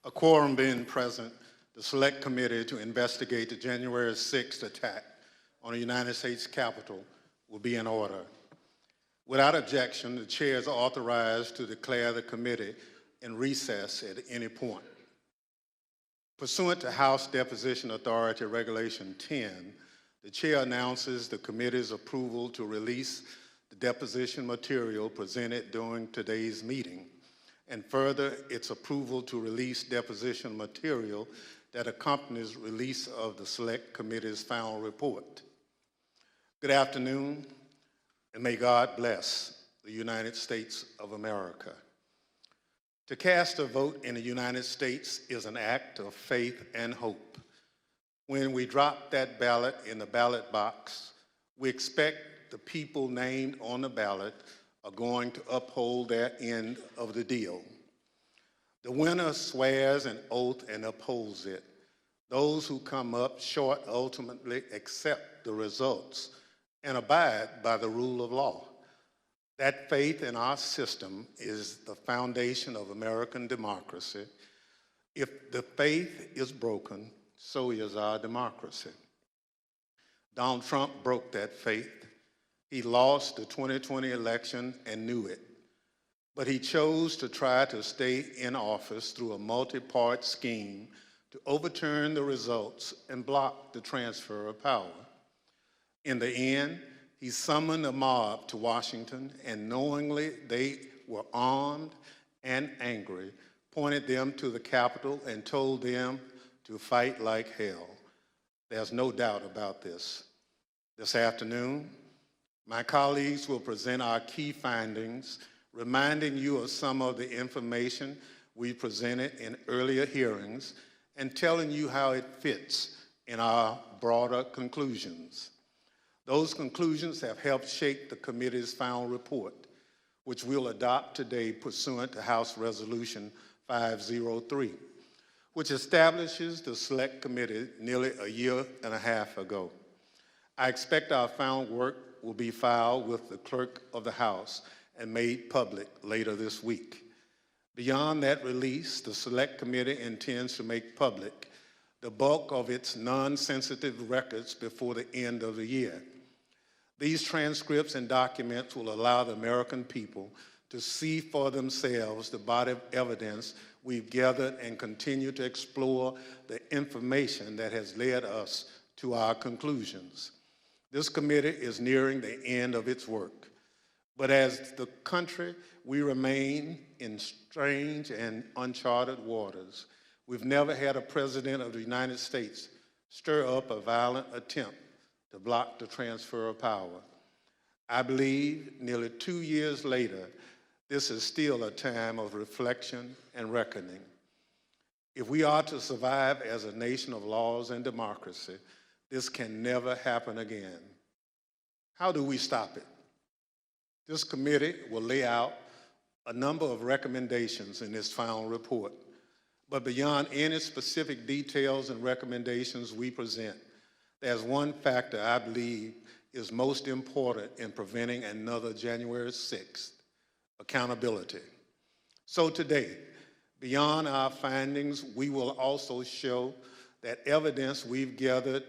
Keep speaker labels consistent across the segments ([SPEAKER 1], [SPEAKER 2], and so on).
[SPEAKER 1] A quorum being present, the Select Committee to investigate the January 6th attack on the United States Capitol will be in order. Without objection, the chair is authorized to declare the committee in recess at any point. Pursuant to House Deposition Authority Regulation 10, the chair announces the committee's approval to release the deposition material presented during today's meeting, and further, its approval to release deposition material that accompanies release of the Select Committee's final report. Good afternoon, and may God bless the United States of America. To cast a vote in the United States is an act of faith and hope. When we drop that ballot in the ballot box, we expect the people named on the ballot are going to uphold their end of the deal. The winner swears an oath and upholds it. Those who come up short ultimately accept the results and abide by the rule of law. That faith in our system is the foundation of American democracy. If the faith is broken, so is our democracy. Donald Trump broke that faith. He lost the 2020 election and knew it. But he chose to try to stay in office through a multi-part scheme to overturn the results and block the transfer of power. In the end, he summoned a mob to Washington, and knowingly they were armed and angry, pointed them to the Capitol and told them to fight like hell. There's no doubt about this. This afternoon, my colleagues will present our key findings, reminding you of some of the information we presented in earlier hearings and telling you how it fits in our broader conclusions. Those conclusions have helped shape the committee's final report, which we'll adopt today pursuant to House Resolution 503, which establishes the Select Committee nearly a year and a half ago. I expect our final work will be filed with the Clerk of the House and made public later this week. Beyond that release, the Select Committee intends to make public the bulk of its non-sensitive records before the end of the year. These transcripts and documents will allow the American people to see for themselves the body of evidence we've gathered and continue to explore the information that has led us to our conclusions. This committee is nearing the end of its work. But as the country, we remain in strange and uncharted waters. We've never had a president of the United States stir up a violent attempt to block the transfer of power. I believe nearly 2 years later, this is still a time of reflection and reckoning. If we are to survive as a nation of laws and democracy, this can never happen again. How do we stop it? This committee will lay out a number of recommendations in its final report. But beyond any specific details and recommendations we present, there's one factor I believe is most important in preventing another January 6th, accountability. So today, beyond our findings, we will also show that evidence we've gathered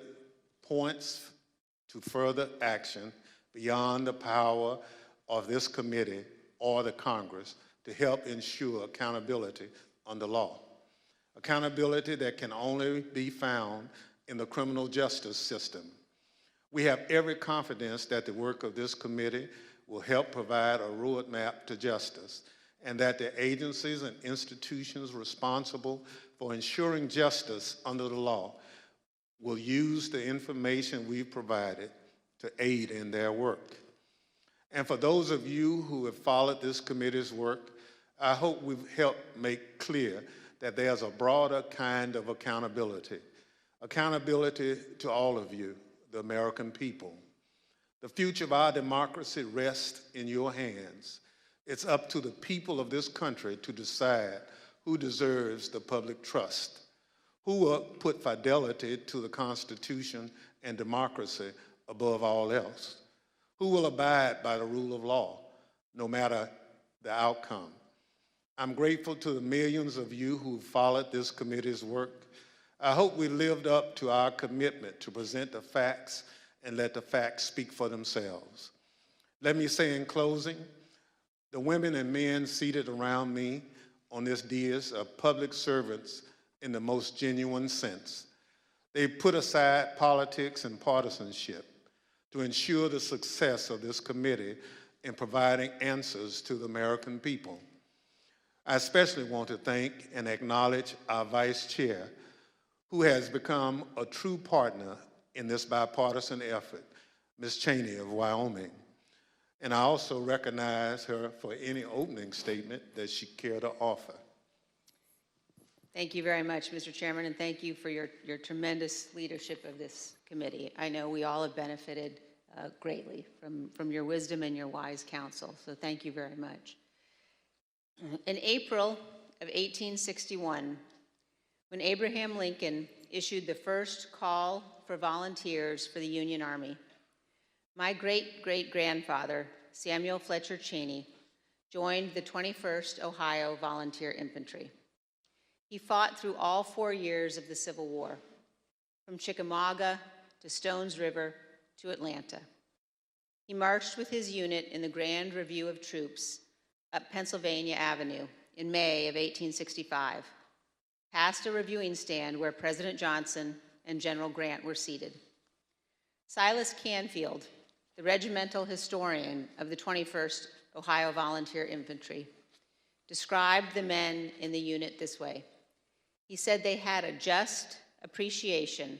[SPEAKER 1] points to further action beyond the power of this committee or the Congress to help ensure accountability under law. Accountability that can only be found in the criminal justice system. We have every confidence that the work of this committee will help provide a roadmap to justice, and that the agencies and institutions responsible for ensuring justice under the law will use the information we've provided to aid in their work. And for those of you who have followed this committee's work, I hope we've helped make clear that there's a broader kind of accountability. Accountability to all of you, the American people. The future of our democracy rests in your hands. It's up to the people of this country to decide who deserves the public trust, who will put fidelity to the Constitution and democracy above all else, who will abide by the rule of law, no matter the outcome. I'm grateful to the millions of you who followed this committee's work. I hope we lived up to our commitment to present the facts and let the facts speak for themselves. Let me say in closing, the women and men seated around me on this dais are public servants in the most genuine sense. They put aside politics and partisanship to ensure the success of this committee in providing answers to the American people. I especially want to thank and acknowledge our Vice Chair, who has become a true partner in this bipartisan effort, Ms. Cheney of Wyoming. And I also recognize her for any opening statement that she cared to offer.
[SPEAKER 2] Thank you very much, Mr. Chairman, and thank you for your tremendous leadership of this committee. I know we all have benefited greatly from your wisdom and your wise counsel, so thank you very much. In April of 1861, when Abraham Lincoln issued the first call for volunteers for the Union Army, my great-great-grandfather, Samuel Fletcher Cheney, joined the 21st Ohio Volunteer Infantry. He fought through all 4 years of the Civil War, from Chickamauga to Stones River to Atlanta. He marched with his unit in the Grand Review of Troops up Pennsylvania Avenue in May of 1865, past a reviewing stand where President Johnson and General Grant were seated. Silas Canfield, the regimental historian of the 21st Ohio Volunteer Infantry, described the men in the unit this way. He said they had a just appreciation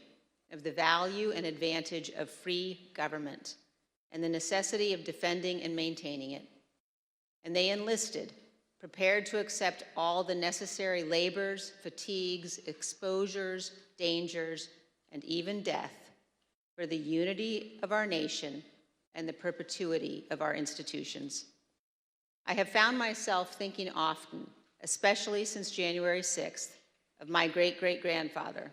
[SPEAKER 2] of the value and advantage of free government and the necessity of defending and maintaining it. And they enlisted, prepared to accept all the necessary labors, fatigues, exposures, dangers, and even death for the unity of our nation and the perpetuity of our institutions. I have found myself thinking often, especially since January 6th, of my great-great-grandfather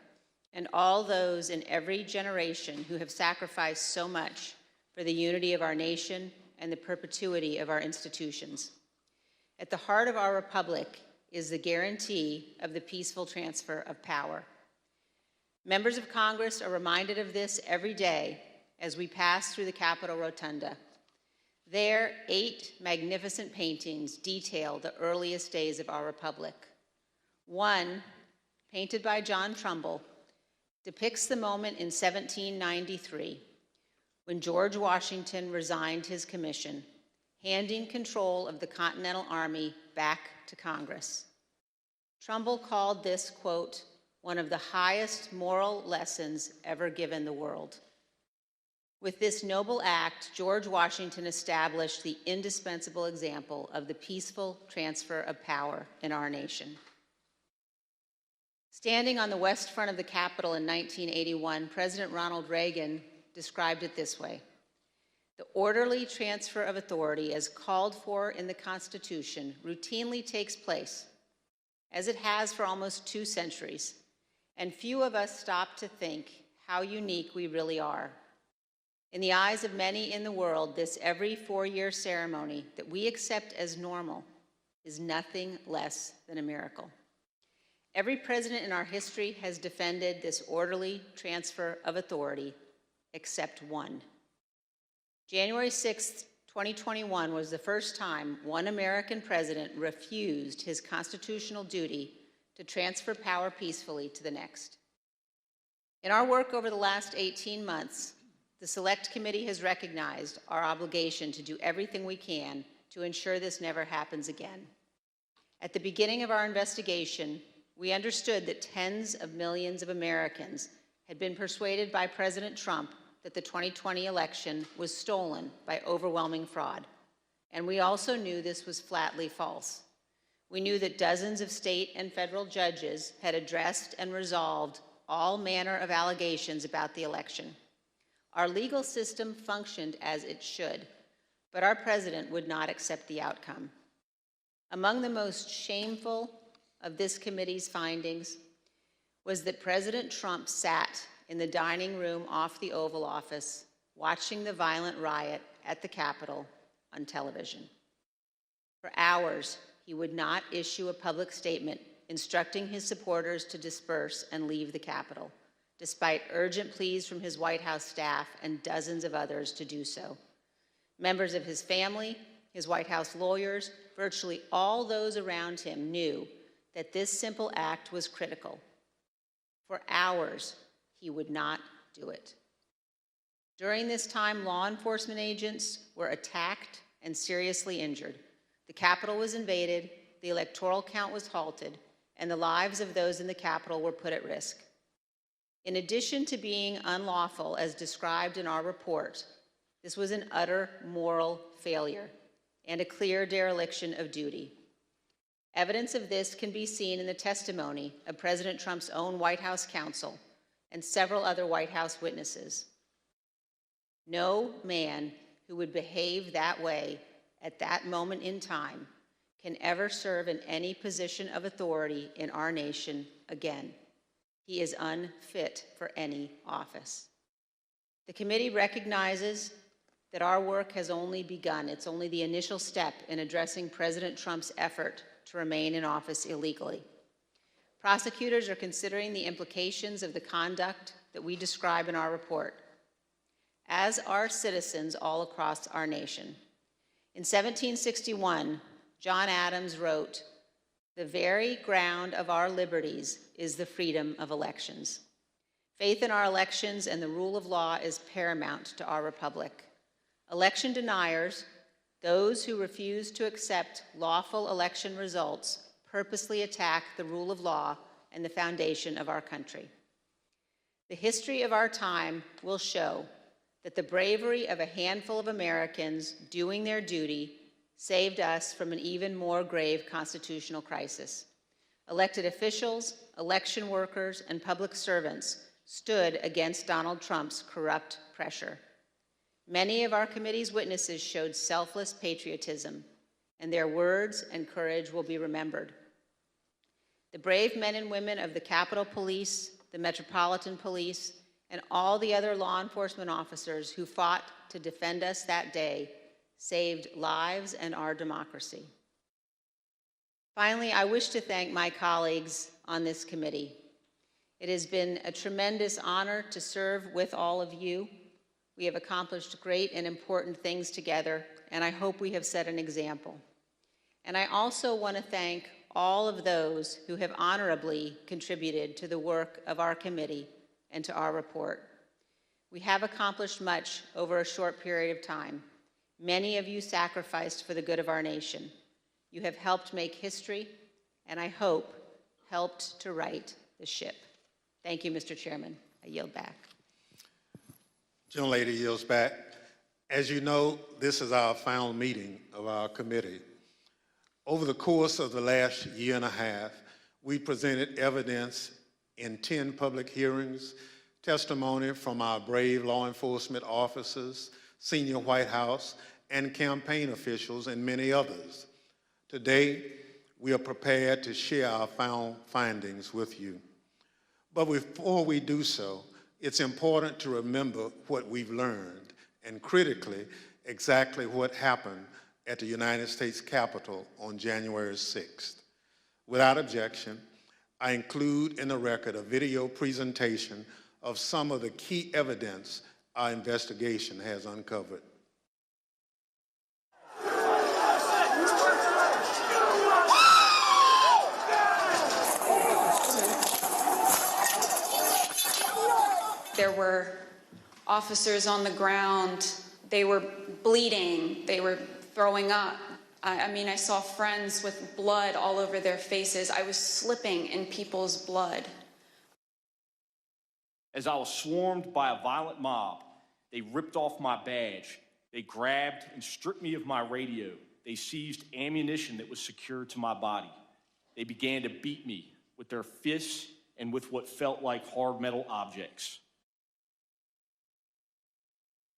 [SPEAKER 2] and all those in every generation who have sacrificed so much for the unity of our nation and the perpetuity of our institutions. At the heart of our republic is the guarantee of the peaceful transfer of power. Members of Congress are reminded of this every day as we pass through the Capitol Rotunda. There, 8 magnificent paintings detail the earliest days of our republic. One, painted by John Trumbull, depicts the moment in 1793 when George Washington resigned his commission, handing control of the Continental Army back to Congress. Trumbull called this, quote, one of the highest moral lessons ever given the world. With this noble act, George Washington established the indispensable example of the peaceful transfer of power in our nation. Standing on the west front of the Capitol in 1981, President Ronald Reagan described it this way: the orderly transfer of authority as called for in the Constitution routinely takes place, as it has for almost 2 centuries, and few of us stop to think how unique we really are. In the eyes of many in the world, this every 4-year ceremony that we accept as normal is nothing less than a miracle. Every president in our history has defended this orderly transfer of authority, except one. January 6, 2021 was the first time one American president refused his constitutional duty to transfer power peacefully to the next. In our work over the last 18 months, the Select Committee has recognized our obligation to do everything we can to ensure this never happens again. At the beginning of our investigation, we understood that tens of millions of Americans had been persuaded by President Trump that the 2020 election was stolen by overwhelming fraud. And we also knew this was flatly false. We knew that dozens of state and federal judges had addressed and resolved all manner of allegations about the election. Our legal system functioned as it should, but our president would not accept the outcome. Among the most shameful of this committee's findings was that President Trump sat in the dining room off the Oval Office, watching the violent riot at the Capitol on television. For hours, he would not issue a public statement instructing his supporters to disperse and leave the Capitol, despite urgent pleas from his White House staff and dozens of others to do so. Members of his family, his White House lawyers, virtually all those around him knew that this simple act was critical. For hours, he would not do it. During this time, law enforcement agents were attacked and seriously injured. The Capitol was invaded, the electoral count was halted, and the lives of those in the Capitol were put at risk. In addition to being unlawful, as described in our report, this was an utter moral failure and a clear dereliction of duty. Evidence of this can be seen in the testimony of President Trump's own White House counsel and several other White House witnesses. No man who would behave that way at that moment in time can ever serve in any position of authority in our nation again. He is unfit for any office. The committee recognizes that our work has only begun. It's only the initial step in addressing President Trump's effort to remain in office illegally. Prosecutors are considering the implications of the conduct that we describe in our report, as are citizens all across our nation. In 1761, John Adams wrote, "The very ground of our liberties is the freedom of elections." Faith in our elections and the rule of law is paramount to our republic. Election deniers, those who refuse to accept lawful election results, purposely attack the rule of law and the foundation of our country. The history of our time will show that the bravery of a handful of Americans doing their duty saved us from an even more grave constitutional crisis. Elected officials, election workers, and public servants stood against Donald Trump's corrupt pressure. Many of our committee's witnesses showed selfless patriotism, and their words and courage will be remembered. The brave men and women of the Capitol Police, the Metropolitan Police, and all the other law enforcement officers who fought to defend us that day saved lives and our democracy. Finally, I wish to thank my colleagues on this committee. It has been a tremendous honor to serve with all of you. We have accomplished great and important things together, and I hope we have set an example. And I also want to thank all of those who have honorably contributed to the work of our committee and to our report. We have accomplished much over a short period of time. Many of you sacrificed for the good of our nation. You have helped make history, and I hope helped to right the ship. Thank you, Mr. Chairman. I yield back.
[SPEAKER 1] Gentlelady yields back. As you know, this is our final meeting of our committee. Over the course of the last year and a half, we presented evidence in 10 public hearings, testimony from our brave law enforcement officers, senior White House and campaign officials, and many others. Today, we are prepared to share our final findings with you. But before we do so, it's important to remember what we've learned, and critically, exactly what happened at the United States Capitol on January 6th. Without objection, I include in the record a video presentation of some of the key evidence our investigation has uncovered.
[SPEAKER 3] There were officers on the ground. They were bleeding. They were throwing up. I mean, I saw friends with blood all over their faces. I was slipping in people's blood.
[SPEAKER 4] As I was swarmed by a violent mob, they ripped off my badge. They grabbed and stripped me of my radio. They seized ammunition that was secured to my body. They began to beat me with their fists and with what felt like hard metal objects.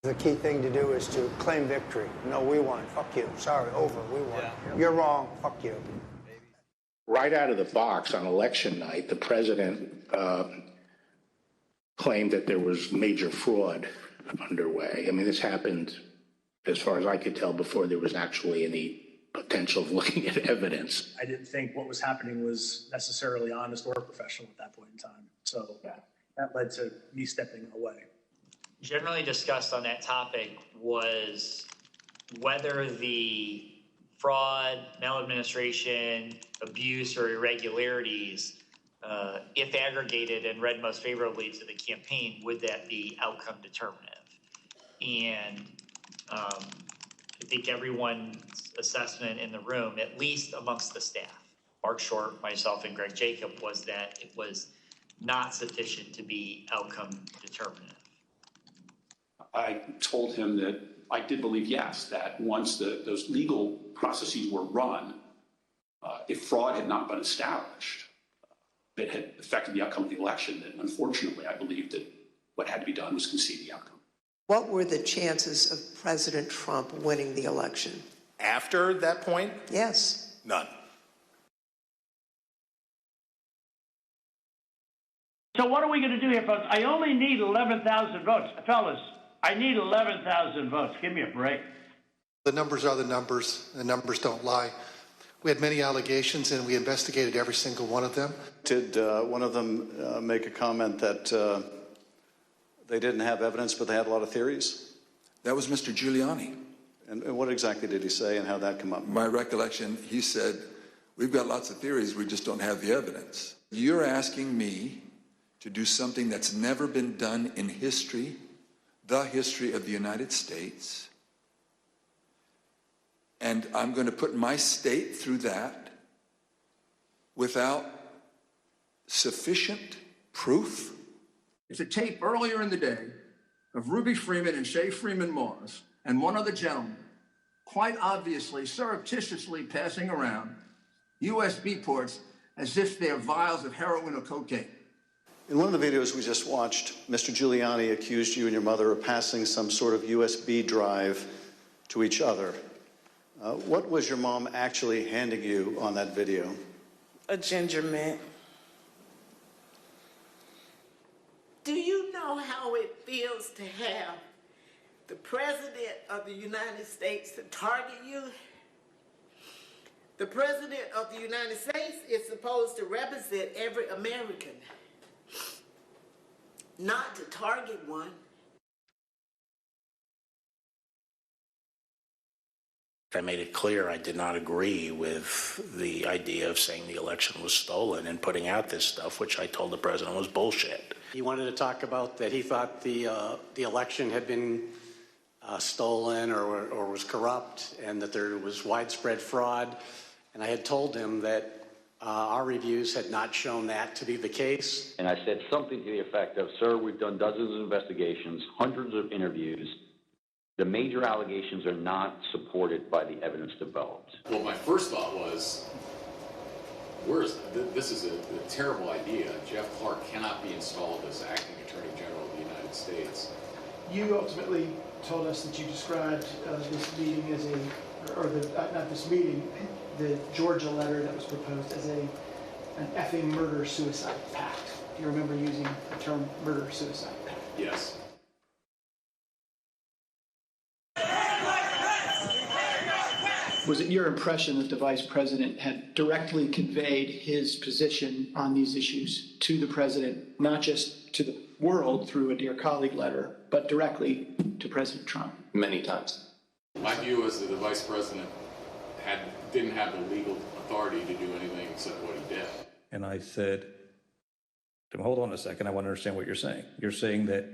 [SPEAKER 5] The key thing to do is to claim victory. No, we won. Fuck you. Sorry, over. We won. Yeah. You're wrong. Fuck you.
[SPEAKER 6] Right out of the box on election night, the president claimed that there was major fraud underway. I mean, this happened, as far as I could tell, before there was actually any potential of looking at evidence.
[SPEAKER 7] I didn't think what was happening was necessarily honest or professional at that point in time. So that led to me stepping away.
[SPEAKER 8] Generally discussed on that topic was whether the fraud, maladministration, abuse, or irregularities, if aggregated and read most favorably to the campaign, would that be outcome determinative? And I think everyone's assessment in the room, at least amongst the staff, Mark Short, myself, and Greg Jacob, was that it was not sufficient to be outcome determinative.
[SPEAKER 9] I told him that I did believe, yes, that once those legal processes were run, if fraud had not been established, that had affected the outcome of the election, then unfortunately I believed that what had to be done was concede the outcome.
[SPEAKER 10] What were the chances of President Trump winning the election?
[SPEAKER 11] After that point?
[SPEAKER 10] Yes.
[SPEAKER 11] None.
[SPEAKER 12] So what are we going to do here, folks? I only need 11,000 votes. Fellas, I need 11,000 votes. Give me a break.
[SPEAKER 13] The numbers are the numbers. The numbers don't lie. We had many allegations, and we investigated every single one of them.
[SPEAKER 14] Did one of them make a comment that they didn't have evidence, but they had a lot of theories?
[SPEAKER 15] That was Mr. Giuliani.
[SPEAKER 14] And what exactly did he say, and how that come up?
[SPEAKER 15] My recollection, he said, we've got lots of theories, we just don't have the evidence. You're asking me to do something that's never been done in history, the history of the United States, and I'm going to put my state through that without sufficient proof?
[SPEAKER 16] It's a tape earlier in the day of Ruby Freeman and Shay Freeman Moss and one other gentleman quite obviously, surreptitiously passing around USB ports as if they're vials of heroin or cocaine.
[SPEAKER 14] In one of the videos we just watched, Mr. Giuliani accused you and your mother of passing some sort of USB drive to each other. What was your mom actually handing you on that video?
[SPEAKER 10] A ginger mint.
[SPEAKER 17] Do you know how it feels to have the President of the United States to target you? The President of the United States is supposed to represent every American, not to target one.
[SPEAKER 11] I made it clear I did not agree with the idea of saying the election was stolen and putting out this stuff, which I told the president was bullshit.
[SPEAKER 18] He wanted to talk about that he thought the election had been stolen or was corrupt, and that there was widespread fraud. And I had told him that our reviews had not shown that to be the case.
[SPEAKER 19] And I said something to the effect of, sir, we've done dozens of investigations, hundreds of interviews. The major allegations are not supported by the evidence developed.
[SPEAKER 20] Well, my first thought was, this is a terrible idea. Jeff Clark cannot be installed as acting Attorney General of the United States.
[SPEAKER 21] You ultimately told us that you described this meeting as not this meeting, the Georgia letter that was proposed as an effing murder-suicide pact. Do you remember using the term murder-suicide pact?
[SPEAKER 20] Yes.
[SPEAKER 21] Was it your impression that the Vice President had directly conveyed his position on these issues to the President, not just to the world through a Dear Colleague letter, but directly to President Trump?
[SPEAKER 19] Many times.
[SPEAKER 20] My view is that the Vice President didn't have the legal authority to do anything except what he did.
[SPEAKER 22] And I said, hold on a second, I want to understand what you're saying. You're saying that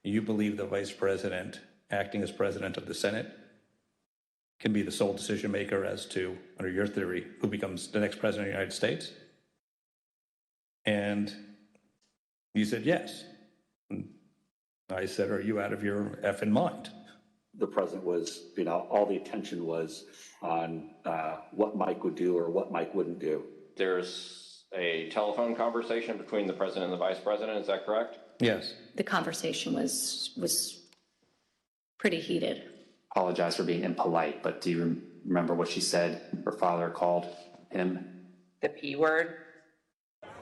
[SPEAKER 22] you believe the Vice President, acting as President of the Senate, can be the sole decision maker as to, under your theory, who becomes the next President of the United States? And you said yes. And I said, are you out of your effing mind?
[SPEAKER 19] The president was, all the attention was on what Mike would do or what Mike wouldn't do.
[SPEAKER 23] There's a telephone conversation between the president and the vice president, is that correct?
[SPEAKER 22] Yes.
[SPEAKER 24] The conversation was pretty heated.
[SPEAKER 25] Apologize for being impolite, but do you remember what she said her father called him?
[SPEAKER 24] The P word.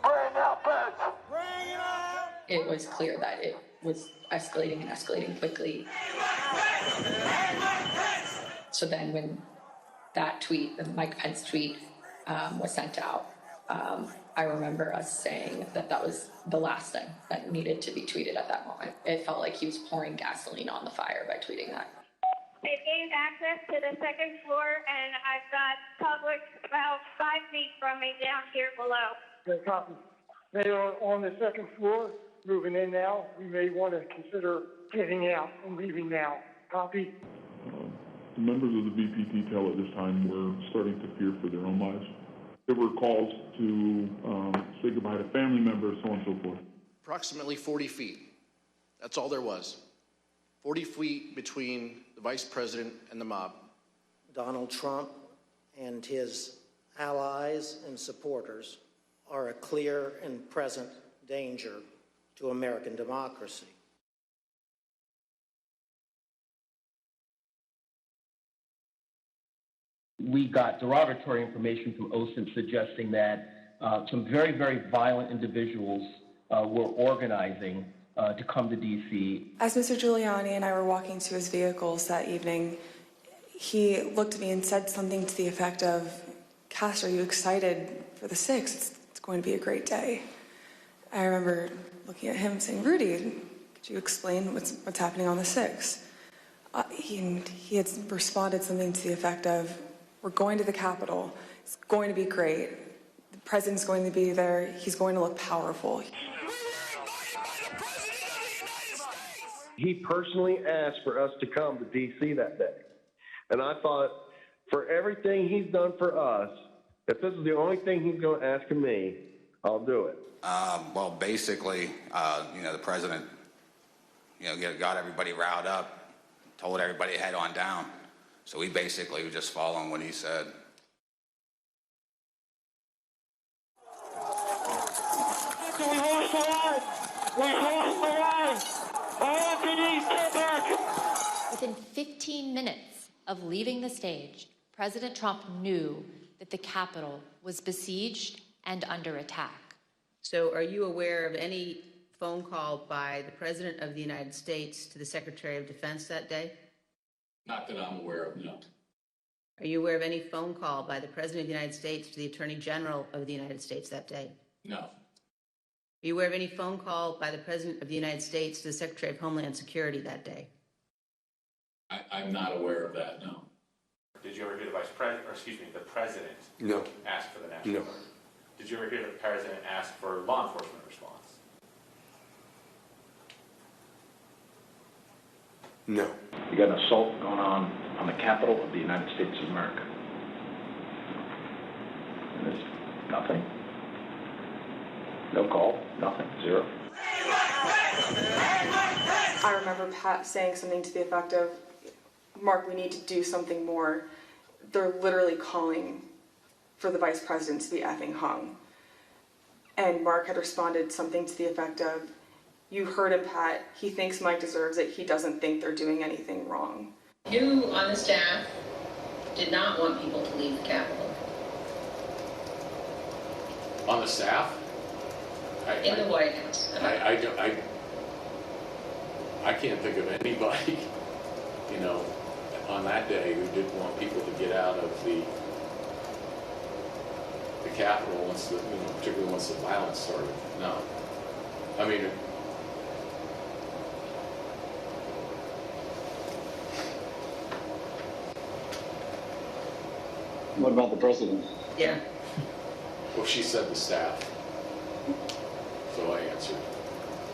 [SPEAKER 17] Bring out bitch! Bring it out!
[SPEAKER 24] It was clear that it was escalating and escalating quickly. So then when that tweet, the Mike Pence tweet, was sent out, I remember us saying that that was the last thing that needed to be tweeted at that moment. It felt like he was pouring gasoline on the fire by tweeting that.
[SPEAKER 1] They've gained access to the second floor, and I've got public about 5 feet from me down here below.
[SPEAKER 2] Okay, copy. They are on the second floor, moving in now. We may want to consider getting out and leaving now. Copy.
[SPEAKER 3] The members of the VP detail at this time were starting to fear for their own lives. There were calls to say goodbye to family members, so on and so forth.
[SPEAKER 4] Approximately 40 feet. That's all there was. 40 feet between the vice president and the mob.
[SPEAKER 5] Donald Trump and his allies and supporters are a clear and present danger to American democracy.
[SPEAKER 26] We got derogatory information from OSINT suggesting that some very, very violent individuals were organizing to come to D.C.
[SPEAKER 27] As Mr. Giuliani and I were walking to his vehicles that evening, he looked at me and said something to the effect of, "Cass, are you excited for the 6th? It's going to be a great day." I remember looking at him saying, "Rudy, could you explain what's happening on the 6th?" He had responded something to the effect of, "We're going to the Capitol. It's going to be great. The president's going to be there. He's going to look powerful."
[SPEAKER 28] He personally asked for us to come to D.C. that day. And I thought, for everything he's done for us, if this is the only thing he's going to ask of me, I'll do it.
[SPEAKER 29] Well, basically, the president, got everybody riled up, told everybody to head on down. So we basically were just following what he said.
[SPEAKER 2] We lost the line! We lost the line! Anthony, get back!
[SPEAKER 30] Within 15 minutes of leaving the stage, President Trump knew that the Capitol was besieged and under attack.
[SPEAKER 31] So are you aware of any phone call by the President of the United States to the Secretary of Defense that day?
[SPEAKER 20] Not that I'm aware of, no.
[SPEAKER 31] Are you aware of any phone call by the President of the United States to the Attorney General of the United States that day?
[SPEAKER 20] No.
[SPEAKER 31] Are you aware of any phone call by the President of the United States to the Secretary of Homeland Security that day?
[SPEAKER 20] I'm not aware of that, no.
[SPEAKER 32] Did you ever hear the president
[SPEAKER 29] No.
[SPEAKER 32] ask for the National
[SPEAKER 29] No.
[SPEAKER 32] Guard? Did you ever hear the president ask for law enforcement response?
[SPEAKER 29] No.
[SPEAKER 33] You got an assault going on the Capitol of the United States of America. And there's nothing. No call, nothing, zero.
[SPEAKER 27] I remember Pat saying something to the effect of, "Mark, we need to do something more. They're literally calling for the vice president to be effing hung." And Mark had responded something to the effect of, "You heard him, Pat. He thinks Mike deserves it. He doesn't think they're doing anything wrong."
[SPEAKER 34] You on the staff did not want people to leave the Capitol.
[SPEAKER 20] On the staff?
[SPEAKER 34] In the White House.
[SPEAKER 20] I can't think of anybody, on that day who didn't want people to get out of the Capitol once particularly once the violence started. No. I mean,
[SPEAKER 28] What about the president?
[SPEAKER 34] Yeah.
[SPEAKER 20] well, she said the staff. So I answered.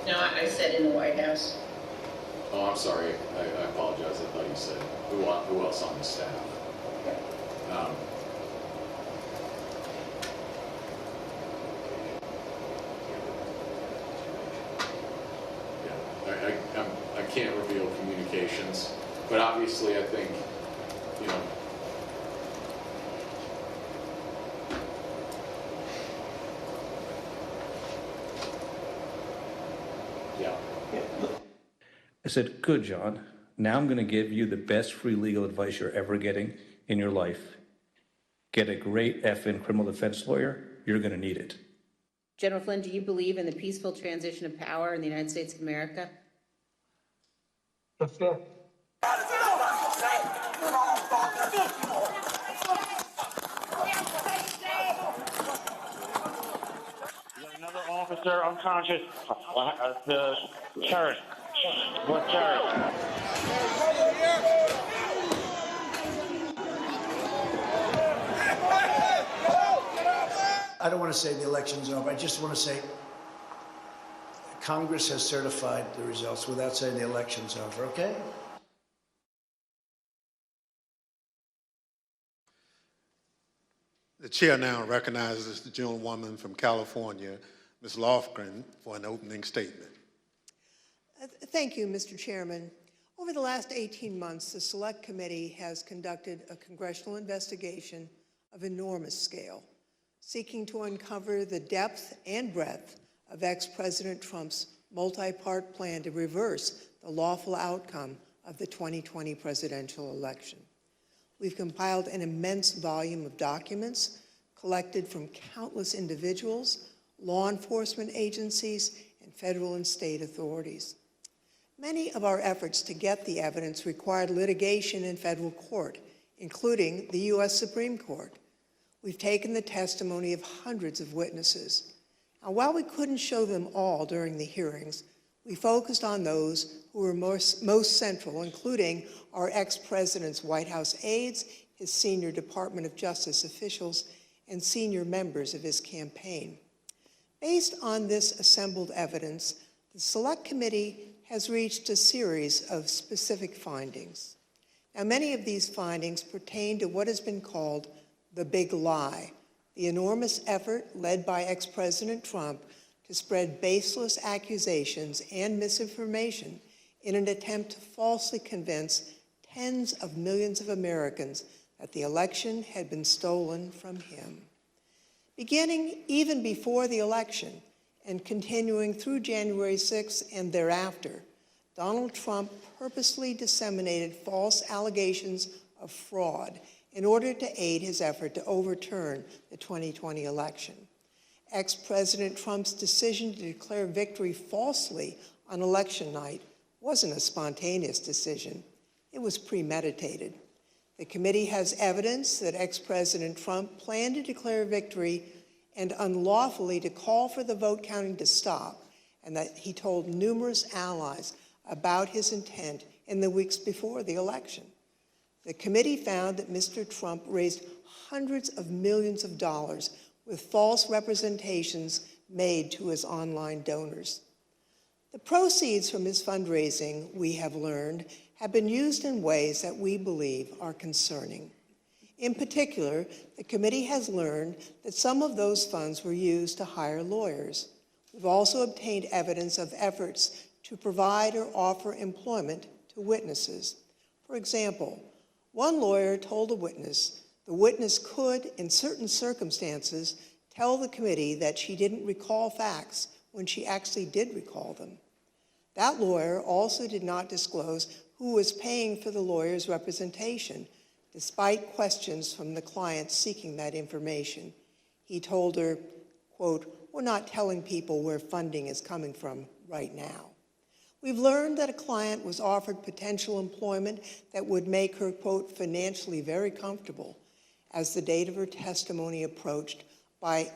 [SPEAKER 34] No, I said in the White House.
[SPEAKER 20] Oh, I'm sorry. I apologize. I thought you said who else on the staff. I can't reveal communications, but obviously I think, yeah.
[SPEAKER 22] I said, "Good, John. Now I'm going to give you the best free legal advice you're ever getting in your life. Get a great effing criminal defense lawyer. You're going to need it."
[SPEAKER 31] General Flynn, do you believe in the peaceful transition of power in the United States of America?
[SPEAKER 2] The fifth.
[SPEAKER 6] They're unconscious. The church. What church?
[SPEAKER 7] I don't want to say the election's over. I just want to say Congress has certified the results without saying the election's over, okay?
[SPEAKER 8] The chair now recognizes the gentlewoman from California, Ms. Lofgren, for an opening statement.
[SPEAKER 9] Thank you, Mr. Chairman. Over the last 18 months, the Select Committee has conducted a congressional investigation of enormous scale, seeking to uncover the depth and breadth of ex-President Trump's multi-part plan to reverse the lawful outcome of the 2020 presidential election. We've compiled an immense volume of documents collected from countless individuals, law enforcement agencies, and federal and state authorities. Many of our efforts to get the evidence required litigation in federal court, including the U.S. Supreme Court. We've taken the testimony of hundreds of witnesses. And while we couldn't show them all during the hearings, we focused on those who were most central, including our ex-president's White House aides, his senior Department of Justice officials, and senior members of his campaign. Based on this assembled evidence, the Select Committee has reached a series of specific findings. Now, many of these findings pertain to what has been called the big lie, the enormous effort led by ex-President Trump to spread baseless accusations and misinformation in an attempt to falsely convince tens of millions of Americans that the election had been stolen from him. Beginning even before the election and continuing through January 6th and thereafter, Donald Trump purposely disseminated false allegations of fraud in order to aid his effort to overturn the 2020 election. Ex-President Trump's decision to declare victory falsely on election night wasn't a spontaneous decision. It was premeditated. The committee has evidence that ex-President Trump planned to declare victory and unlawfully to call for the vote counting to stop, and that he told numerous allies about his intent in the weeks before the election. The committee found that Mr. Trump raised hundreds of millions of dollars with false representations made to his online donors. The proceeds from his fundraising, we have learned, have been used in ways that we believe are concerning. In particular, the committee has learned that some of those funds were used to hire lawyers. We've also obtained evidence of efforts to provide or offer employment to witnesses. For example, one lawyer told a witness the witness could, in certain circumstances, tell the committee that she didn't recall facts when she actually did recall them. That lawyer also did not disclose who was paying for the lawyer's representation, despite questions from the client seeking that information. He told her, quote, "We're not telling people where funding is coming from right now." We've learned that a client was offered potential employment that would make her, quote, "financially very comfortable," as the date of her testimony approached, by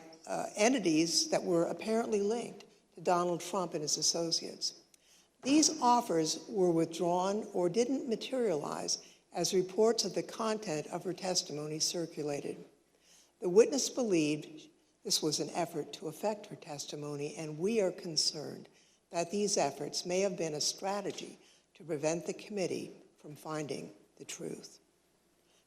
[SPEAKER 9] entities that were apparently linked to Donald Trump and his associates. These offers were withdrawn or didn't materialize as reports of the content of her testimony circulated. The witness believed this was an effort to affect her testimony, and we are concerned that these efforts may have been a strategy to prevent the committee from finding the truth.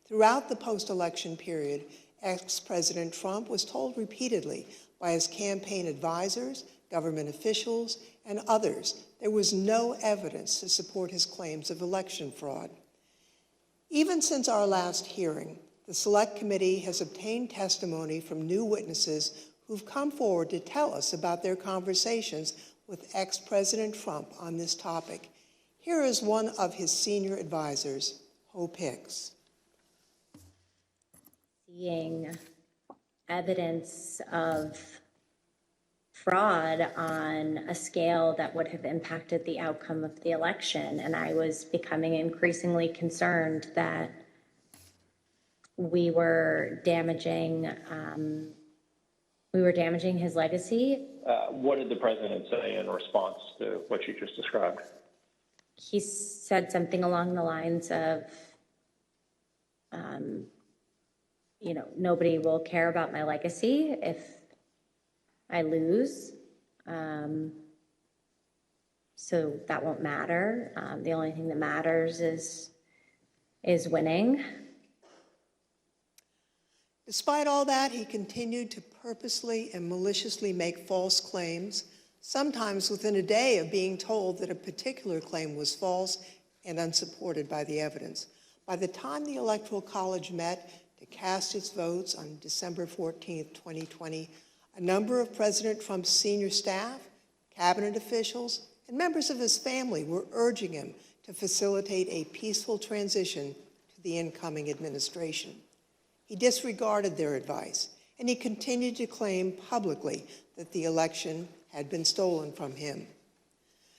[SPEAKER 9] Throughout the post-election period, ex-President Trump was told repeatedly by his campaign advisors, government officials, and others there was no evidence to support his claims of election fraud. Even since our last hearing, the Select Committee has obtained testimony from new witnesses who've come forward to tell us about their conversations with ex-President Trump on this topic. Here is one of his senior advisors, Hope Hicks.
[SPEAKER 10] Seeing evidence of fraud on a scale that would have impacted the outcome of the election, and I was becoming increasingly concerned that we were damaging We were damaging his legacy.
[SPEAKER 26] What did the president say in response to what you just described?
[SPEAKER 10] He said something along the lines of, nobody will care about my legacy if I lose. So that won't matter. The only thing that matters is winning.
[SPEAKER 9] Despite all that, he continued to purposely and maliciously make false claims, sometimes within a day of being told that a particular claim was false and unsupported by the evidence. By the time the Electoral College met to cast its votes on December 14th, 2020, a number of President Trump's senior staff, cabinet officials, and members of his family were urging him to facilitate a peaceful transition to the incoming administration. He disregarded their advice, and he continued to claim publicly that the election had been stolen from him.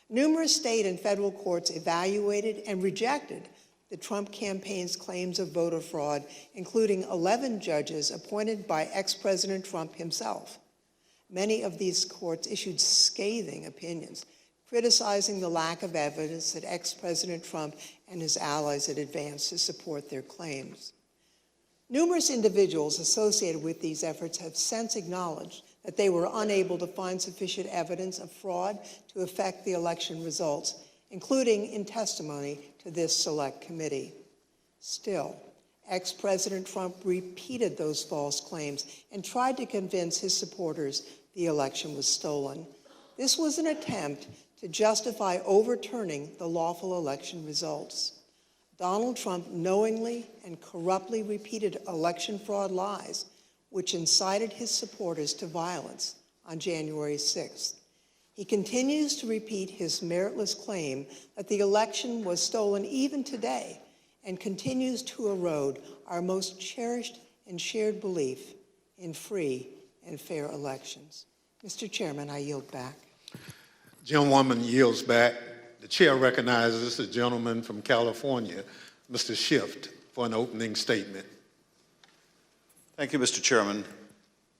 [SPEAKER 9] Numerous state and federal courts evaluated and rejected the Trump campaign's claims of voter fraud, including 11 judges appointed by ex-President Trump himself. Many of these courts issued scathing opinions, criticizing the lack of evidence that ex-President Trump and his allies had advanced to support their claims. Numerous individuals associated with these efforts have since acknowledged that they were unable to find sufficient evidence of fraud to affect the election results, including in testimony to this select committee. Still, ex-President Trump repeated those false claims and tried to convince his supporters the election was stolen. This was an attempt to justify overturning the lawful election results. Donald Trump knowingly and corruptly repeated election fraud lies, which incited his supporters to violence on January 6th. He continues to repeat his meritless claim that the election was stolen even today and continues to erode our most cherished and shared belief in free and fair elections. Mr. Chairman, I yield back.
[SPEAKER 8] Gentlewoman yields back. The chair recognizes the gentleman from California, Mr. Schiff, for an opening statement.
[SPEAKER 1] Thank you, Mr. Chairman.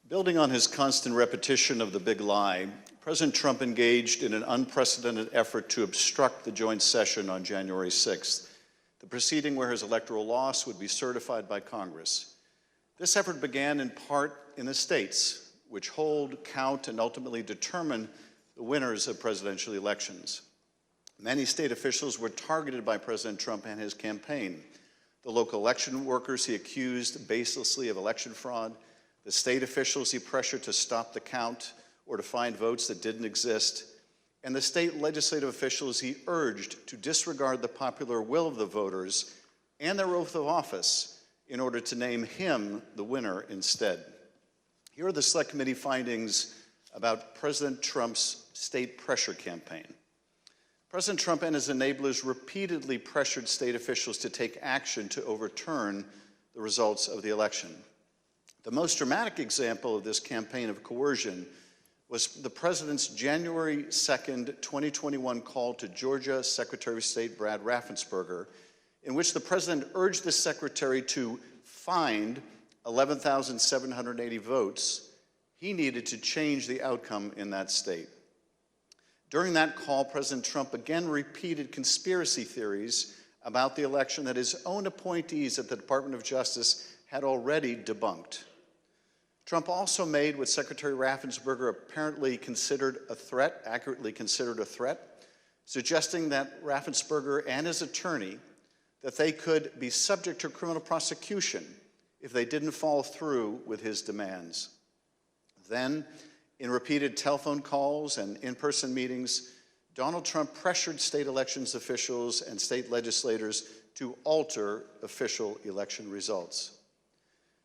[SPEAKER 1] Building on his constant repetition of the big lie, President Trump engaged in an unprecedented effort to obstruct the joint session on January 6th, the proceeding where his electoral loss would be certified by Congress. This effort began in part in the states, which hold, count, and ultimately determine the winners of presidential elections. Many state officials were targeted by President Trump and his campaign. The local election workers he accused baselessly of election fraud, the state officials he pressured to stop the count or to find votes that didn't exist, and the state legislative officials he urged to disregard the popular will of the voters and their oath of office in order to name him the winner instead. Here are the Select Committee findings about President Trump's state pressure campaign. President Trump and his enablers repeatedly pressured state officials to take action to overturn the results of the election. The most dramatic example of this campaign of coercion was the president's January 2nd, 2021 call to Georgia Secretary of State Brad Raffensperger, in which the president urged the secretary to find 11,780 votes he needed to change the outcome in that state. During that call, President Trump again repeated conspiracy theories about the election that his own appointees at the Department of Justice had already debunked. Trump also made what Secretary Raffensperger apparently considered a threat, accurately considered a threat, suggesting that Raffensperger and his attorney, that they could be subject to criminal prosecution if they didn't follow through with his demands. Then, in repeated telephone calls and in-person meetings, Donald Trump pressured state elections officials and state legislators to alter official election results.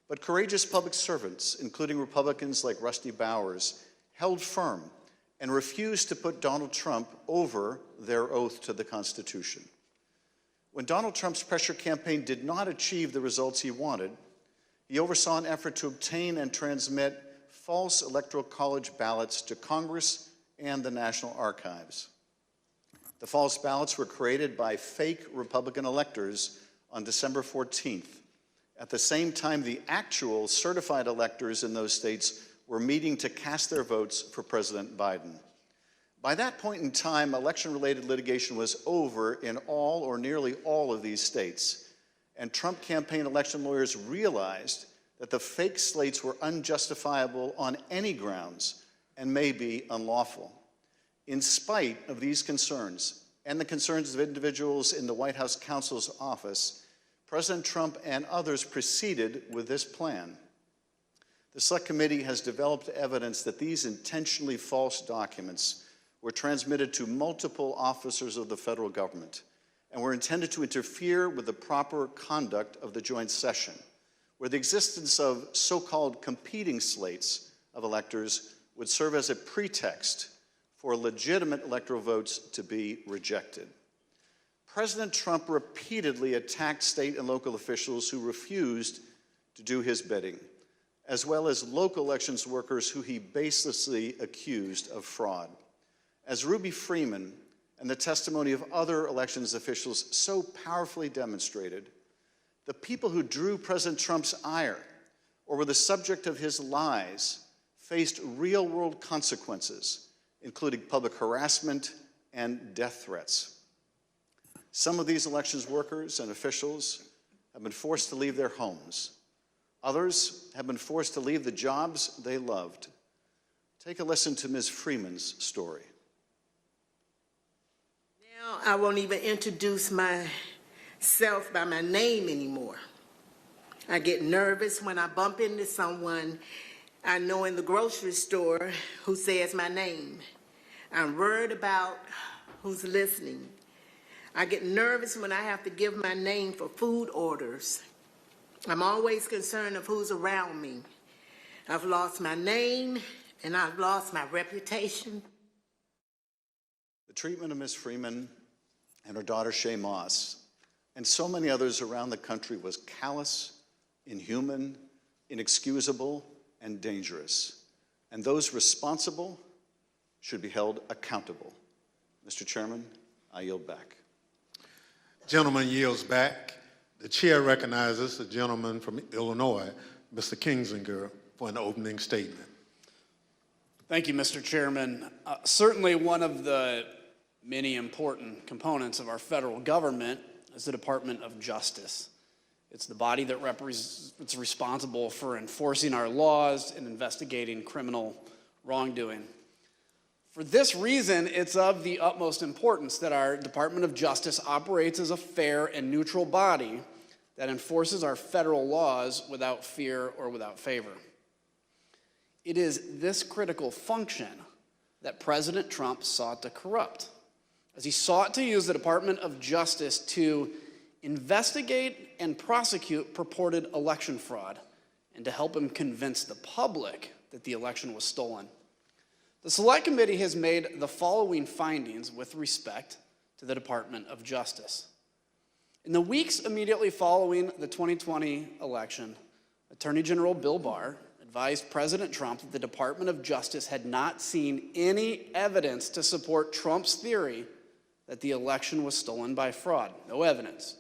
[SPEAKER 1] But courageous public servants, including Republicans like Rusty Bowers, held firm and refused to put Donald Trump over their oath to the Constitution. When Donald Trump's pressure campaign did not achieve the results he wanted, he oversaw an effort to obtain and transmit false Electoral College ballots to Congress and the National Archives. The false ballots were created by fake Republican electors on December 14th. At the same time, the actual certified electors in those states were meeting to cast their votes for President Biden. By that point in time, election-related litigation was over in all or nearly all of these states, and Trump campaign election lawyers realized that the fake slates were unjustifiable on any grounds and may be unlawful. In spite of these concerns and the concerns of individuals in the White House counsel's office, President Trump and others proceeded with this plan. The Select Committee has developed evidence that these intentionally false documents were transmitted to multiple officers of the federal government and were intended to interfere with the proper conduct of the joint session, where the existence of so-called competing slates of electors would serve as a pretext for legitimate electoral votes to be rejected. President Trump repeatedly attacked state and local officials who refused to do his bidding, as well as local elections workers who he baselessly accused of fraud. As Ruby Freeman and the testimony of other elections officials so powerfully demonstrated, the people who drew President Trump's ire or were the subject of his lies faced real-world consequences, including public harassment and death threats. Some of these elections workers and officials have been forced to leave their homes. Others have been forced to leave the jobs they loved. Take a listen to Ms. Freeman's story.
[SPEAKER 3] Now I won't even introduce myself by my name anymore. I get nervous when I bump into someone I know in the grocery store who says my name. I'm worried about who's listening. I get nervous when I have to give my name for food orders. I'm always concerned of who's around me. I've lost my name and I've lost my reputation.
[SPEAKER 1] The treatment of Ms. Freeman and her daughter Shay Moss and so many others around the country was callous, inhuman, inexcusable, and dangerous. And those responsible should be held accountable. Mr. Chairman, I yield back.
[SPEAKER 8] Gentleman yields back. The chair recognizes the gentleman from Illinois, Mr. Kinzinger, for an opening statement.
[SPEAKER 11] Thank you, Mr. Chairman. Certainly one of the many important components of our federal government is the Department of Justice. It's the body that it's responsible for enforcing our laws and investigating criminal wrongdoing. For this reason, it's of the utmost importance that our Department of Justice operates as a fair and neutral body that enforces our federal laws without fear or without favor. It is this critical function that President Trump sought to corrupt, as he sought to use the Department of Justice to investigate and prosecute purported election fraud and to help him convince the public that the election was stolen. The Select Committee has made the following findings with respect to the Department of Justice. In the weeks immediately following the 2020 election, Attorney General Bill Barr advised President Trump that the Department of Justice had not seen any evidence to support Trump's theory that the election was stolen by fraud. No evidence.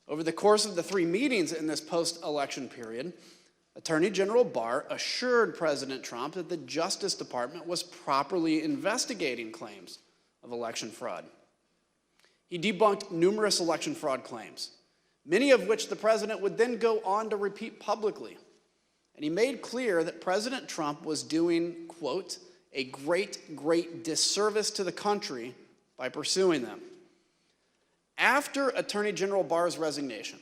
[SPEAKER 11] Over the course of the 3 meetings in this post-election period, Attorney General Barr assured President Trump that the Justice Department was properly investigating claims of election fraud. He debunked numerous election fraud claims, many of which the president would then go on to repeat publicly. And he made clear that President Trump was doing, quote, a great disservice to the country by pursuing them. After Attorney General Barr's resignation,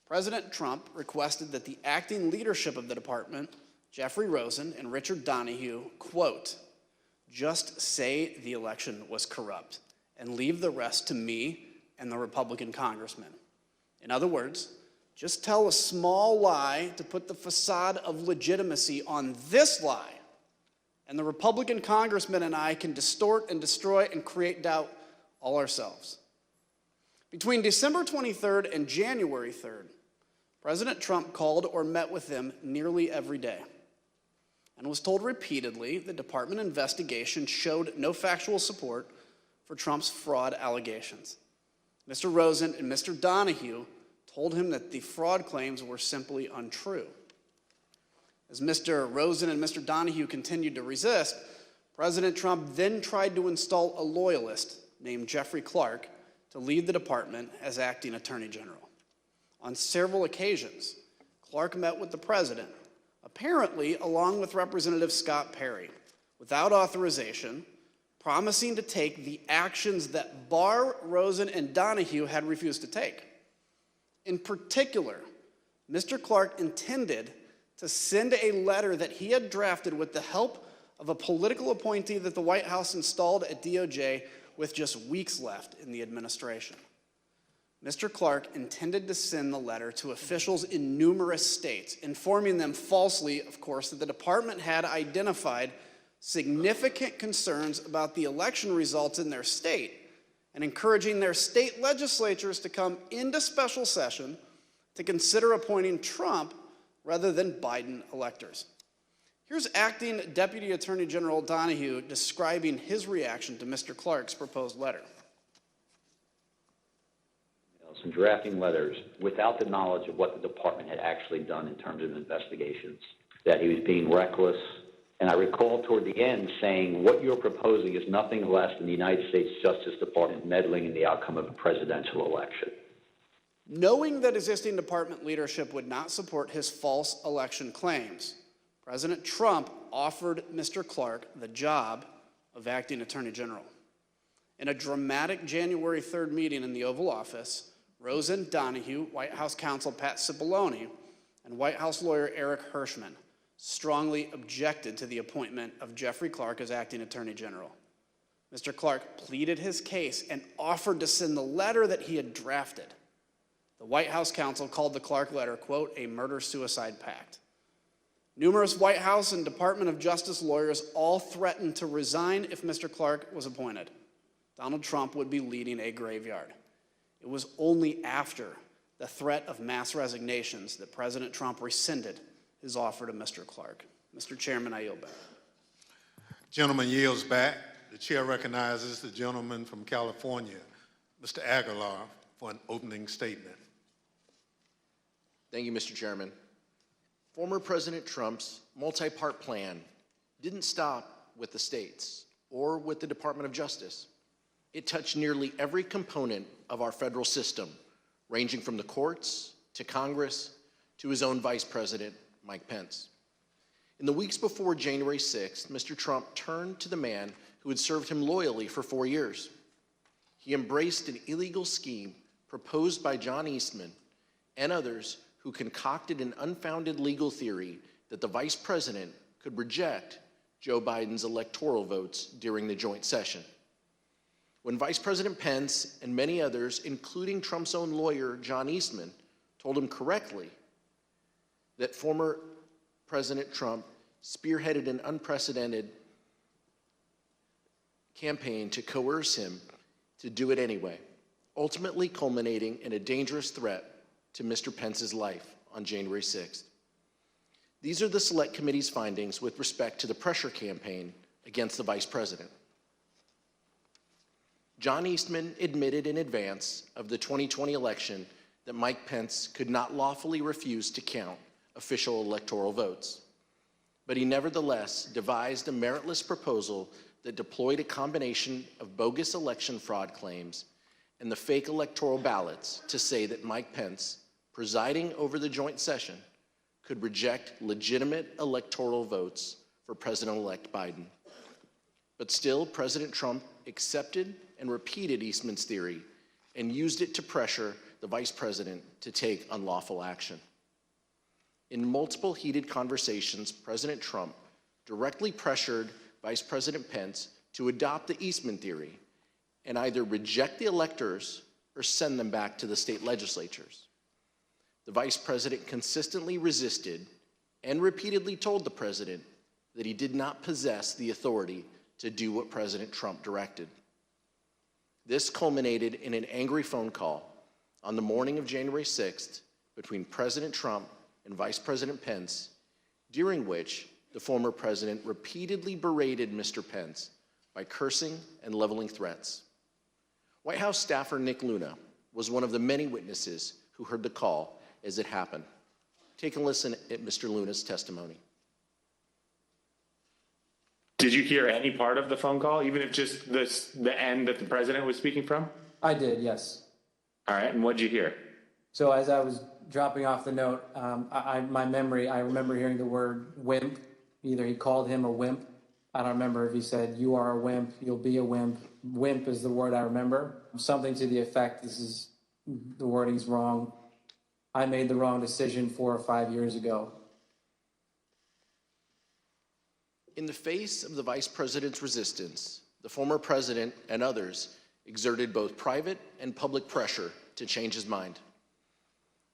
[SPEAKER 11] President Trump requested that the acting leadership of the department, Jeffrey Rosen and Richard Donahue, quote, just say the election was corrupt and leave the rest to me and the Republican congressmen. In other words, just tell a small lie to put the facade of legitimacy on this lie, and the Republican congressmen and I can distort and destroy and create doubt all ourselves. Between December 23rd and January 3rd, President Trump called or met with them nearly every day and was told repeatedly the department investigation showed no factual support for Trump's fraud allegations. Mr. Rosen and Mr. Donahue told him that the fraud claims were simply untrue. As Mr. Rosen and Mr. Donahue continued to resist, President Trump then tried to install a loyalist named Jeffrey Clark to lead the department as acting Attorney General. On several occasions, Clark met with the president, apparently along with Representative Scott Perry, without authorization, promising to take the actions that Barr, Rosen, and Donahue had refused to take. In particular, Mr. Clark intended to send a letter that he had drafted with the help of a political appointee that the White House installed at DOJ with just weeks left in the administration. Mr. Clark intended to send the letter to officials in numerous states, informing them falsely, of course, that the department had identified significant concerns about the election results in their state and encouraging their state legislatures to come into special session to consider appointing Trump rather than Biden electors. Here's Acting Deputy Attorney General Donahue describing his reaction to Mr. Clark's proposed letter.
[SPEAKER 33] And drafting letters without the knowledge of what the department had actually done in terms of investigations, that he was being reckless. And I recall toward the end saying, what you're proposing is nothing less than the United States Justice Department meddling in the outcome of a presidential election.
[SPEAKER 11] Knowing that existing department leadership would not support his false election claims, President Trump offered Mr. Clark the job of acting Attorney General. In a dramatic January 3rd meeting in the Oval Office, Rosen, Donahue, White House counsel Pat Cipollone, and White House lawyer Eric Hirschman strongly objected to the appointment of Jeffrey Clark as acting Attorney General. Mr. Clark pleaded his case and offered to send the letter that he had drafted. The White House counsel called the Clark letter, quote, a murder-suicide pact. Numerous White House and Department of Justice lawyers all threatened to resign if Mr. Clark was appointed. Donald Trump would be leading a graveyard. It was only after the threat of mass resignations that President Trump rescinded his offer to Mr. Clark. Mr. Chairman, I yield back.
[SPEAKER 8] Gentleman yields back. The chair recognizes the gentleman from California, Mr. Aguilar, for an opening statement.
[SPEAKER 4] Thank you, Mr. Chairman. Former President Trump's multi-part plan didn't stop with the states or with the Department of Justice. It touched nearly every component of our federal system, ranging from the courts to Congress to his own Vice President, Mike Pence. In the weeks before January 6th, Mr. Trump turned to the man who had served him loyally for 4 years. He embraced an illegal scheme proposed by John Eastman and others who concocted an unfounded legal theory that the vice president could reject Joe Biden's electoral votes during the joint session. When Vice President Pence and many others, including Trump's own lawyer, John Eastman, told him correctly that former President Trump spearheaded an unprecedented campaign to coerce him to do it anyway, ultimately culminating in a dangerous threat to Mr. Pence's life on January 6th. These are the Select Committee's findings with respect to the pressure campaign against the Vice President. John Eastman admitted in advance of the 2020 election that Mike Pence could not lawfully refuse to count official electoral votes. But he nevertheless devised a meritless proposal that deployed a combination of bogus election fraud claims and the fake electoral ballots to say that Mike Pence, presiding over the joint session, could reject legitimate electoral votes for President-elect Biden. But still, President Trump accepted and repeated Eastman's theory and used it to pressure the vice president to take unlawful action. In multiple heated conversations, President Trump directly pressured Vice President Pence to adopt the Eastman theory and either reject the electors or send them back to the state legislatures. The vice president consistently resisted and repeatedly told the president that he did not possess the authority to do what President Trump directed. This culminated in an angry phone call on the morning of January 6th between President Trump and Vice President Pence, during which the former president repeatedly berated Mr. Pence by cursing and leveling threats. White House staffer Nick Luna was one of the many witnesses who heard the call as it happened. Take a listen at Mr. Luna's testimony.
[SPEAKER 32] Did you hear any part of the phone call, even if just the end that the president was speaking from?
[SPEAKER 5] I did, yes.
[SPEAKER 32] All right, and what'd you hear?
[SPEAKER 5] So as I was dropping off the note, my memory, I remember hearing the word wimp. Either he called him a wimp. I don't remember if he said, you are a wimp, you'll be a wimp. Wimp is the word I remember. Something to the effect, the wording's wrong. I made the wrong decision 4 or 5 years ago.
[SPEAKER 4] In the face of the vice president's resistance, the former president and others exerted both private and public pressure to change his mind.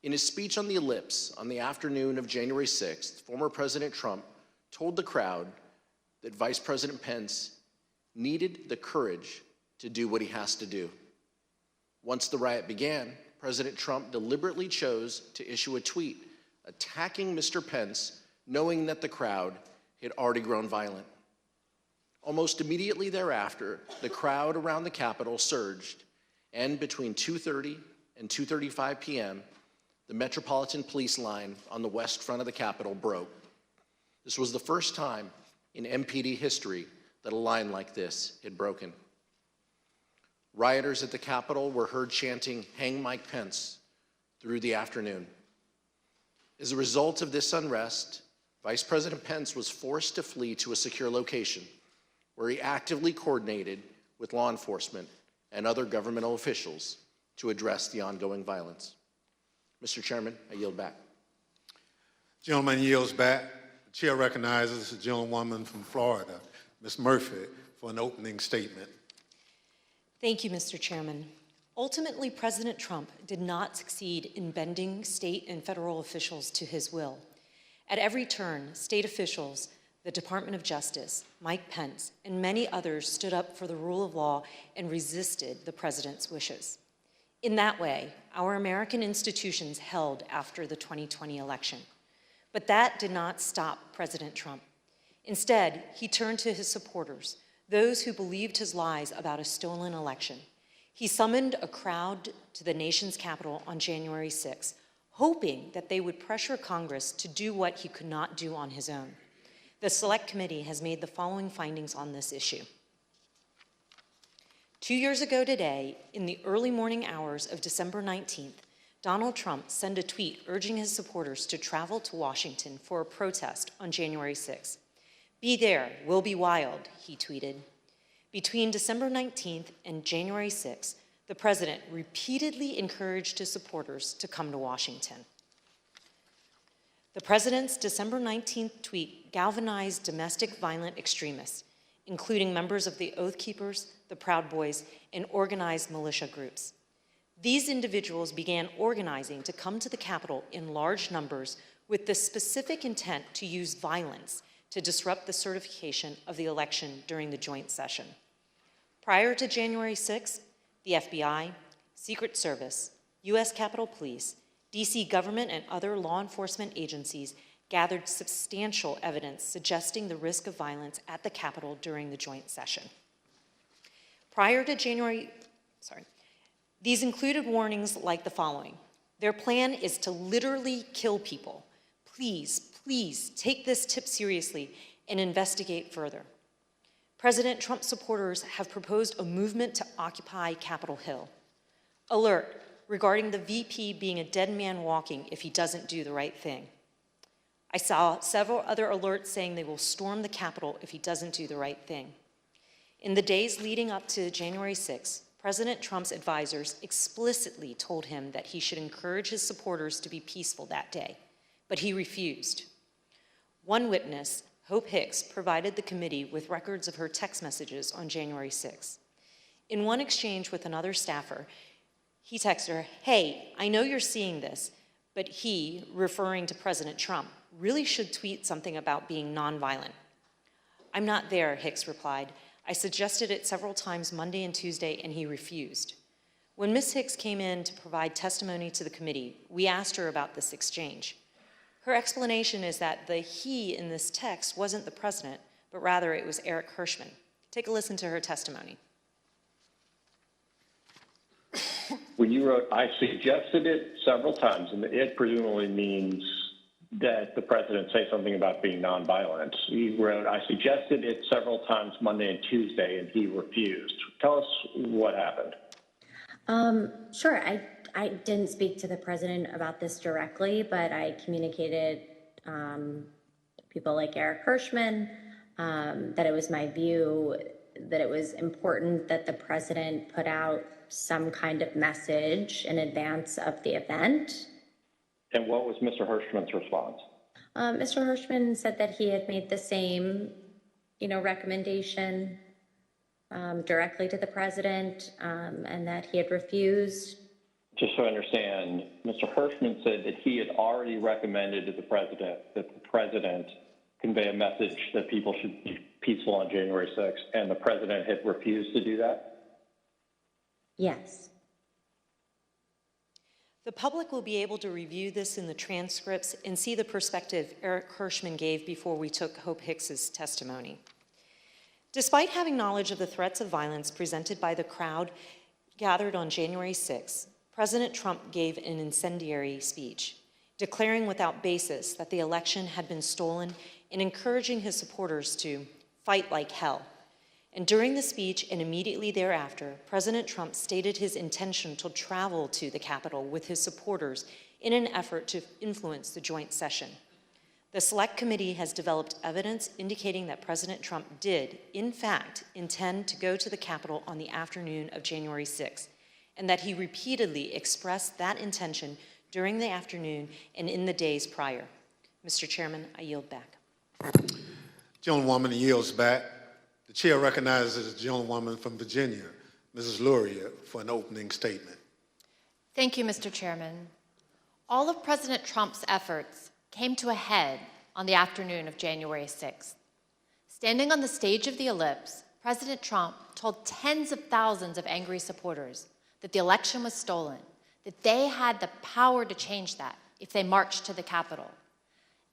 [SPEAKER 4] In his speech on the Ellipse on the afternoon of January 6th, former President Trump told the crowd that Vice President Pence needed the courage to do what he has to do. Once the riot began, President Trump deliberately chose to issue a tweet attacking Mr. Pence, knowing that the crowd had already grown violent. Almost immediately thereafter, the crowd around the Capitol surged, and between 2:30 and 2:35 p.m., the Metropolitan Police line on the west front of the Capitol broke. This was the first time in MPD history that a line like this had broken. Rioters at the Capitol were heard chanting, "Hang Mike Pence," through the afternoon. As a result of this unrest, Vice President Pence was forced to flee to a secure location where he actively coordinated with law enforcement and other governmental officials to address the ongoing violence. Mr. Chairman, I yield back.
[SPEAKER 8] Gentleman yields back. The chair recognizes the gentlewoman from Florida, Ms. Murphy, for an opening statement.
[SPEAKER 12] Thank you, Mr. Chairman. Ultimately, President Trump did not succeed in bending state and federal officials to his will. At every turn, state officials, the Department of Justice, Mike Pence, and many others stood up for the rule of law and resisted the president's wishes. In that way, our American institutions held after the 2020 election. But that did not stop President Trump. Instead, he turned to his supporters, those who believed his lies about a stolen election. He summoned a crowd to the nation's capital on January 6, hoping that they would pressure Congress to do what he could not do on his own. The Select Committee has made the following findings on this issue. 2 years ago today, in the early morning hours of December 19th, Donald Trump sent a tweet urging his supporters to travel to Washington for a protest on January 6th. "Be there, we'll be wild," he tweeted. Between December 19th and January 6th, the president repeatedly encouraged his supporters to come to Washington. The president's December 19th tweet galvanized domestic violent extremists, including members of the Oath Keepers, the Proud Boys, and organized militia groups. These individuals began organizing to come to the Capitol in large numbers with the specific intent to use violence to disrupt the certification of the election during the joint session. Prior to January 6th, the FBI, Secret Service, U.S. Capitol Police, D.C. government, and other law enforcement agencies gathered substantial evidence suggesting the risk of violence at the Capitol during the joint session. Prior to these included warnings like the following. Their plan is to literally kill people. Please take this tip seriously and investigate further. President Trump supporters have proposed a movement to occupy Capitol Hill. Alert regarding the VP being a dead man walking if he doesn't do the right thing. I saw several other alerts saying they will storm the Capitol if he doesn't do the right thing. In the days leading up to January 6th, President Trump's advisors explicitly told him that he should encourage his supporters to be peaceful that day, but he refused. One witness, Hope Hicks, provided the committee with records of her text messages on January 6th. In one exchange with another staffer, he texted her, "Hey, I know you're seeing this, but he," referring to President Trump, "really should tweet something about being nonviolent." "I'm not there," Hicks replied. "I suggested it several times Monday and Tuesday, and he refused." When Ms. Hicks came in to provide testimony to the committee, we asked her about this exchange. Her explanation is that the "he" in this text wasn't the president, but rather it was Eric Hirschman. Take a listen to her testimony.
[SPEAKER 26] When you wrote, "I suggested it several times," and it presumably means
[SPEAKER 13] that the president say something about being nonviolent. He wrote, "I suggested it several times Monday and Tuesday, and he refused." Tell us what happened.
[SPEAKER 10] Sure. I didn't speak to the president about this directly, but I communicated people like Eric Hirschman that it was my view that it was important that the president put out some kind of message in advance of the event.
[SPEAKER 13] And what was Mr. Hirschman's response?
[SPEAKER 10] Mr. Hirschman said that he had made the same, recommendation directly to the president, and that he had refused.
[SPEAKER 13] Just so I understand, Mr. Hirschman said that he had already recommended to the president that the president convey a message that people should be peaceful on January 6th, and the president had refused to do that?
[SPEAKER 10] Yes.
[SPEAKER 12] The public will be able to review this in the transcripts and see the perspective Eric Hirschman gave before we took Hope Hicks's testimony. Despite having knowledge of the threats of violence presented by the crowd gathered on January 6, President Trump gave an incendiary speech, declaring without basis that the election had been stolen and encouraging his supporters to fight like hell. And during the speech and immediately thereafter, President Trump stated his intention to travel to the Capitol with his supporters in an effort to influence the joint session. The Select Committee has developed evidence indicating that President Trump did, in fact, intend to go to the Capitol on the afternoon of January 6th, and that he repeatedly expressed that intention during the afternoon and in the days prior. Mr. Chairman, I yield back.
[SPEAKER 8] Gentlewoman yields back. The chair recognizes the gentlewoman from Virginia, Mrs. Luria, for an opening statement.
[SPEAKER 14] Thank you, Mr. Chairman. All of President Trump's efforts came to a head on the afternoon of January 6th. Standing on the stage of the Ellipse, President Trump told tens of thousands of angry supporters that the election was stolen, that they had the power to change that if they marched to the Capitol,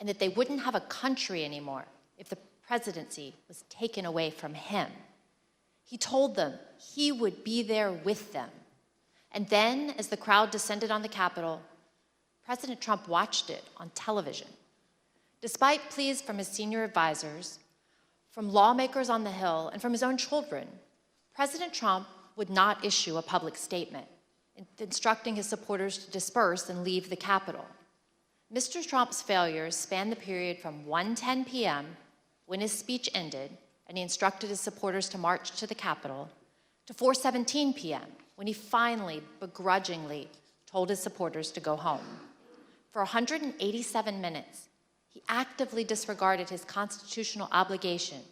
[SPEAKER 14] and that they wouldn't have a country anymore if the presidency was taken away from him. He told them he would be there with them. And then, as the crowd descended on the Capitol, President Trump watched it on television. Despite pleas from his senior advisors, from lawmakers on the Hill, and from his own children, President Trump would not issue a public statement instructing his supporters to disperse and leave the Capitol. Mr. Trump's failures spanned the period from 1:10 p.m., when his speech ended and he instructed his supporters to march to the Capitol, to 4:17 p.m., when he finally, begrudgingly, told his supporters to go home. For 187 minutes, he actively disregarded his constitutional obligation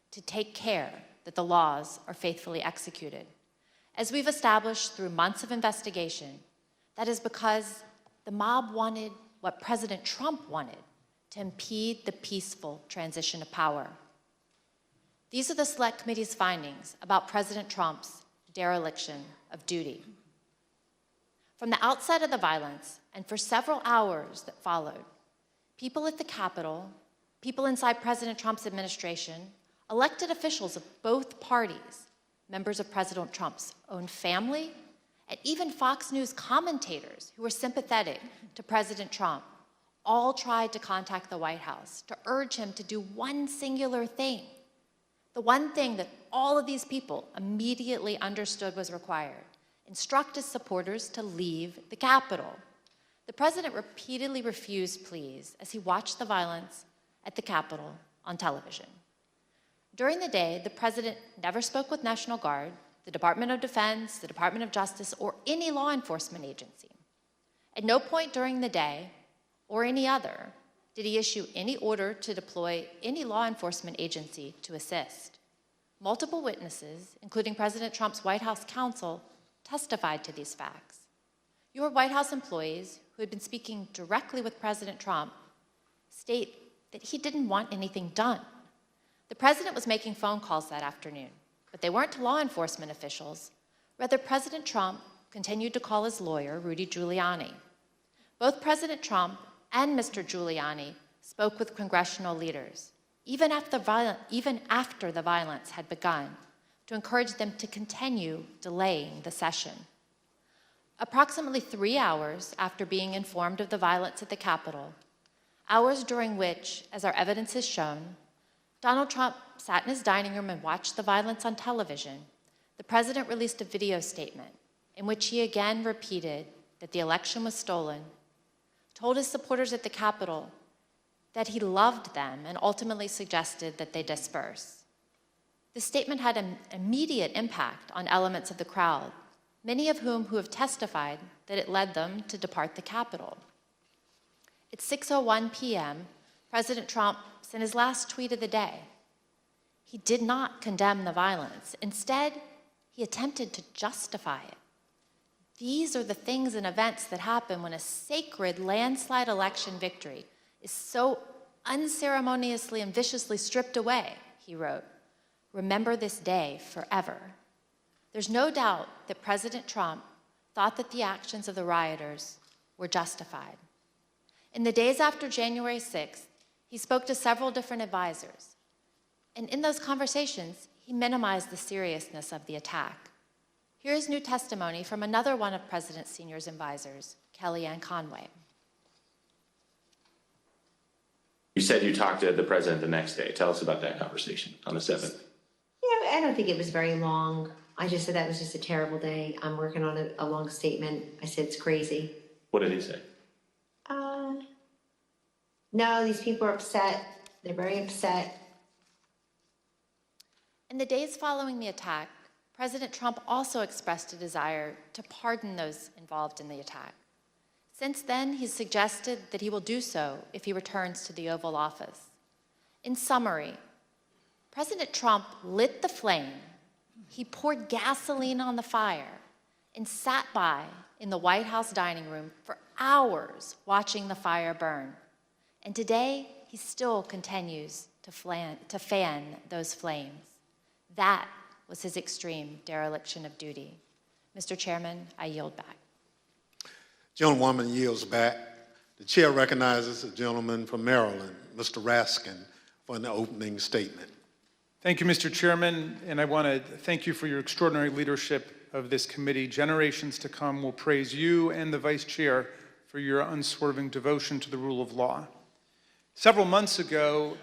[SPEAKER 14] to take care that the laws are faithfully executed. As we've established through months of investigation, that is because the mob wanted what President Trump wanted, to impede the peaceful transition of power. These are the Select Committee's findings about President Trump's dereliction of duty. From the outset of the violence, and for several hours that followed, people at the Capitol, people inside President Trump's administration, elected officials of both parties, members of President Trump's own family, and even Fox News commentators who were sympathetic to President Trump, all tried to contact the White House to urge him to do one singular thing, the one thing that all of these people immediately understood was required: instruct his supporters to leave the Capitol. The president repeatedly refused pleas as he watched the violence at the Capitol on television. During the day, the president never spoke with National Guard, the Department of Defense, the Department of Justice, or any law enforcement agency. At no point during the day, or any other, did he issue any order to deploy any law enforcement agency to assist. Multiple witnesses, including President Trump's White House counsel, testified to these facts. Your White House employees, who had been speaking directly with President Trump, state that he didn't want anything done. The president was making phone calls that afternoon, but they weren't to law enforcement officials. Rather, President Trump continued to call his lawyer, Rudy Giuliani. Both President Trump and Mr. Giuliani spoke with congressional leaders, even after the violence had begun, to encourage them to continue delaying the session. Approximately 3 hours after being informed of the violence at the Capitol, hours during which, as our evidence has shown, Donald Trump sat in his dining room and watched the violence on television, the president released a video statement in which he again repeated that the election was stolen, told his supporters at the Capitol that he loved them and ultimately suggested that they disperse. This statement had an immediate impact on elements of the crowd, many of whom have testified that it led them to depart the Capitol. At 6:01 p.m., President Trump sent his last tweet of the day. He did not condemn the violence. Instead, he attempted to justify it. These are the things and events that happen when a sacred landslide election victory is so unceremoniously and viciously stripped away, he wrote. Remember this day forever. There's no doubt that President Trump thought that the actions of the rioters were justified. In the days after January 6th, he spoke to several different advisors. And in those conversations, he minimized the seriousness of the attack. Here's new testimony from another one of President Senior's advisors, Kellyanne Conway.
[SPEAKER 15] You said you talked to the president the next day. Tell us about that conversation on the 7th.
[SPEAKER 16] Yeah, I don't think it was very long. I just said that was just a terrible day. I'm working on a long statement. I said it's crazy.
[SPEAKER 15] What did he say?
[SPEAKER 16] No, these people are upset. They're very upset.
[SPEAKER 14] In the days following the attack, President Trump also expressed a desire to pardon those involved in the attack. Since then, he's suggested that he will do so if he returns to the Oval Office. In summary, President Trump lit the flame, he poured gasoline on the fire, and sat by in the White House dining room for hours watching the fire burn. And today, he still continues to fan those flames. That was his extreme dereliction of duty. Mr. Chairman, I yield back.
[SPEAKER 8] Gentlewoman yields back. The chair recognizes the gentleman from Maryland, Mr. Raskin, for an opening statement.
[SPEAKER 17] Thank you, Mr. Chairman, and I want to thank you for your extraordinary leadership of this committee. Generations to come will praise you and the Vice Chair for your unswerving devotion to the rule of law. Several months ago,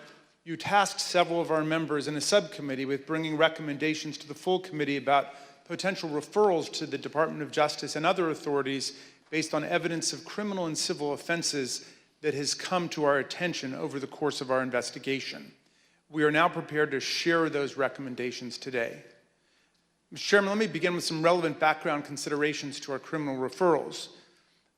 [SPEAKER 17] you tasked several of our members in a subcommittee with bringing recommendations to the full committee about potential referrals to the Department of Justice and other authorities based on evidence of criminal and civil offenses that has come to our attention over the course of our investigation. We are now prepared to share those recommendations today. Mr. Chairman, let me begin with some relevant background considerations to our criminal referrals.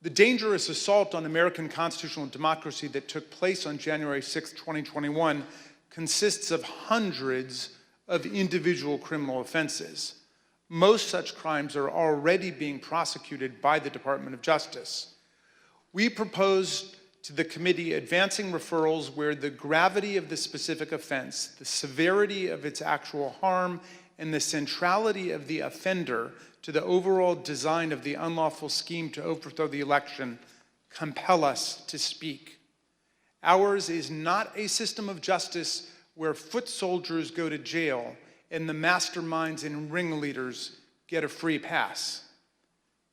[SPEAKER 17] The dangerous assault on American constitutional democracy that took place on January 6, 2021 consists of hundreds of individual criminal offenses. Most such crimes are already being prosecuted by the Department of Justice. We proposed to the committee advancing referrals where the gravity of the specific offense, the severity of its actual harm, and the centrality of the offender to the overall design of the unlawful scheme to overthrow the election compel us to speak. Ours is not a system of justice where foot soldiers go to jail and the masterminds and ringleaders get a free pass.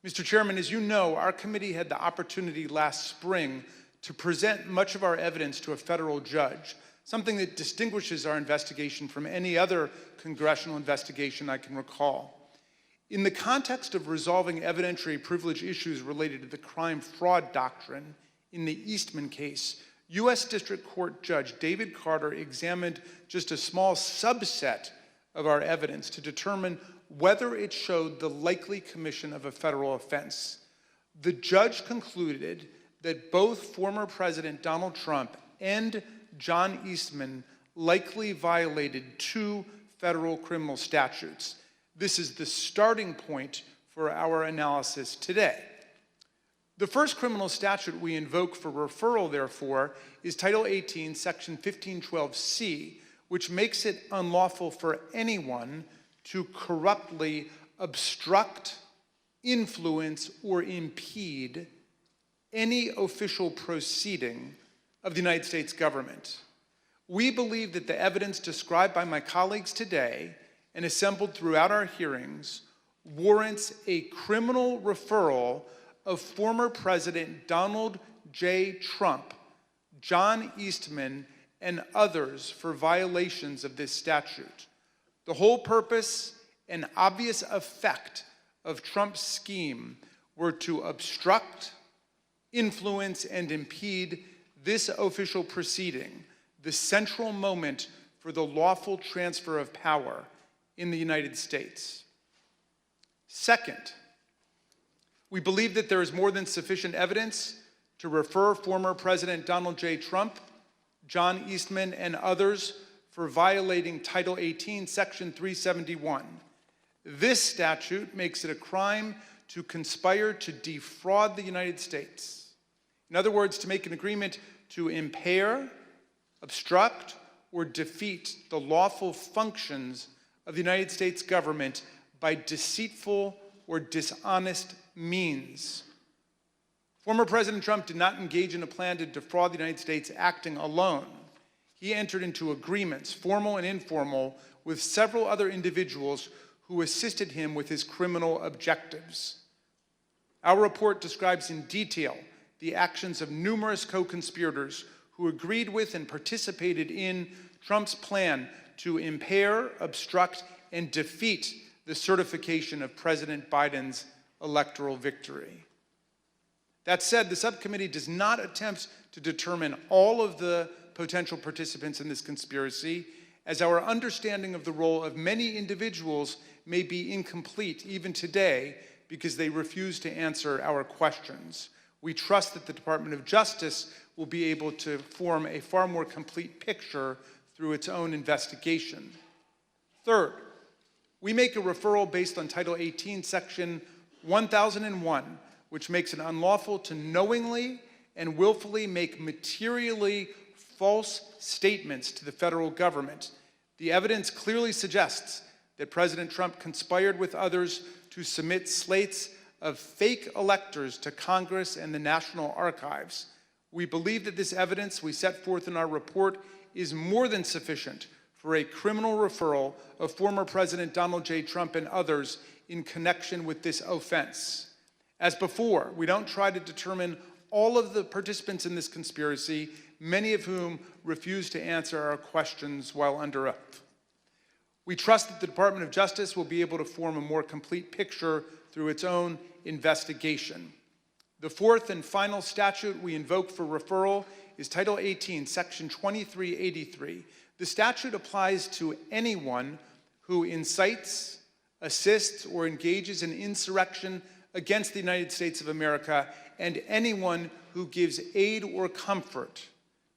[SPEAKER 17] Mr. Chairman, as you know, our committee had the opportunity last spring to present much of our evidence to a federal judge, something that distinguishes our investigation from any other congressional investigation I can recall. In the context of resolving evidentiary privilege issues related to the crime-fraud doctrine in the Eastman case, U.S. District Court Judge David Carter examined just a small subset of our evidence to determine whether it showed the likely commission of a federal offense. The judge concluded that both former President Donald Trump and John Eastman likely violated 2 federal criminal statutes. This is the starting point for our analysis today. The first criminal statute we invoke for referral, therefore, is Title 18, Section 1512C, which makes it unlawful for anyone to corruptly obstruct, influence, or impede any official proceeding of the United States government. We believe that the evidence described by my colleagues today and assembled throughout our hearings warrants a criminal referral of former President Donald J. Trump John Eastman and others for violations of this statute. The whole purpose and obvious effect of Trump's scheme were to obstruct, influence, and impede this official proceeding, the central moment for the lawful transfer of power in the United States. Second, we believe that there is more than sufficient evidence to refer former President Donald J. Trump, John Eastman, and others for violating Title 18, Section 371. This statute makes it a crime to conspire to defraud the United States. In other words, to make an agreement to impair, obstruct, or defeat the lawful functions of the United States government by deceitful or dishonest means. Former President Trump did not engage in a plan to defraud the United States acting alone. He entered into agreements, formal and informal, with several other individuals who assisted him with his criminal objectives. Our report describes in detail the actions of numerous co-conspirators who agreed with and participated in Trump's plan to impair, obstruct, and defeat the certification of President Biden's electoral victory. That said, the subcommittee does not attempt to determine all of the potential participants in this conspiracy, as our understanding of the role of many individuals may be incomplete even today because they refuse to answer our questions. We trust that the Department of Justice will be able to form a far more complete picture through its own investigation. Third, we make a referral based on Title 18, Section 1001, which makes it unlawful to knowingly and willfully make materially false statements to the federal government. The evidence clearly suggests that President Trump conspired with others to submit slates of fake electors to Congress and the National Archives. We believe that this evidence we set forth in our report is more than sufficient for a criminal referral of former President Donald J. Trump and others in connection with this offense. As before, we don't try to determine all of the participants in this conspiracy, many of whom refuse to answer our questions while under oath. We trust that the Department of Justice will be able to form a more complete picture through its own investigation. The fourth and final statute we invoke for referral is Title 18, Section 2383. The statute applies to anyone who incites, assists, or engages in insurrection against the United States of America, and anyone who gives aid or comfort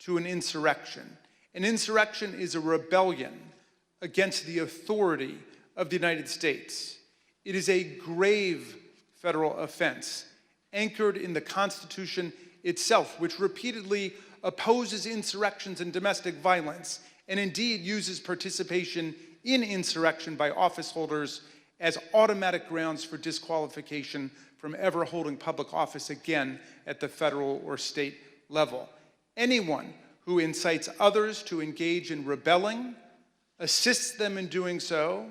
[SPEAKER 17] to an insurrection. An insurrection is a rebellion against the authority of the United States. It is a grave federal offense anchored in the Constitution itself, which repeatedly opposes insurrections and domestic violence, and indeed uses participation in insurrection by office holders as automatic grounds for disqualification from ever holding public office again at the federal or state level. Anyone who incites others to engage in rebelling, assists them in doing so,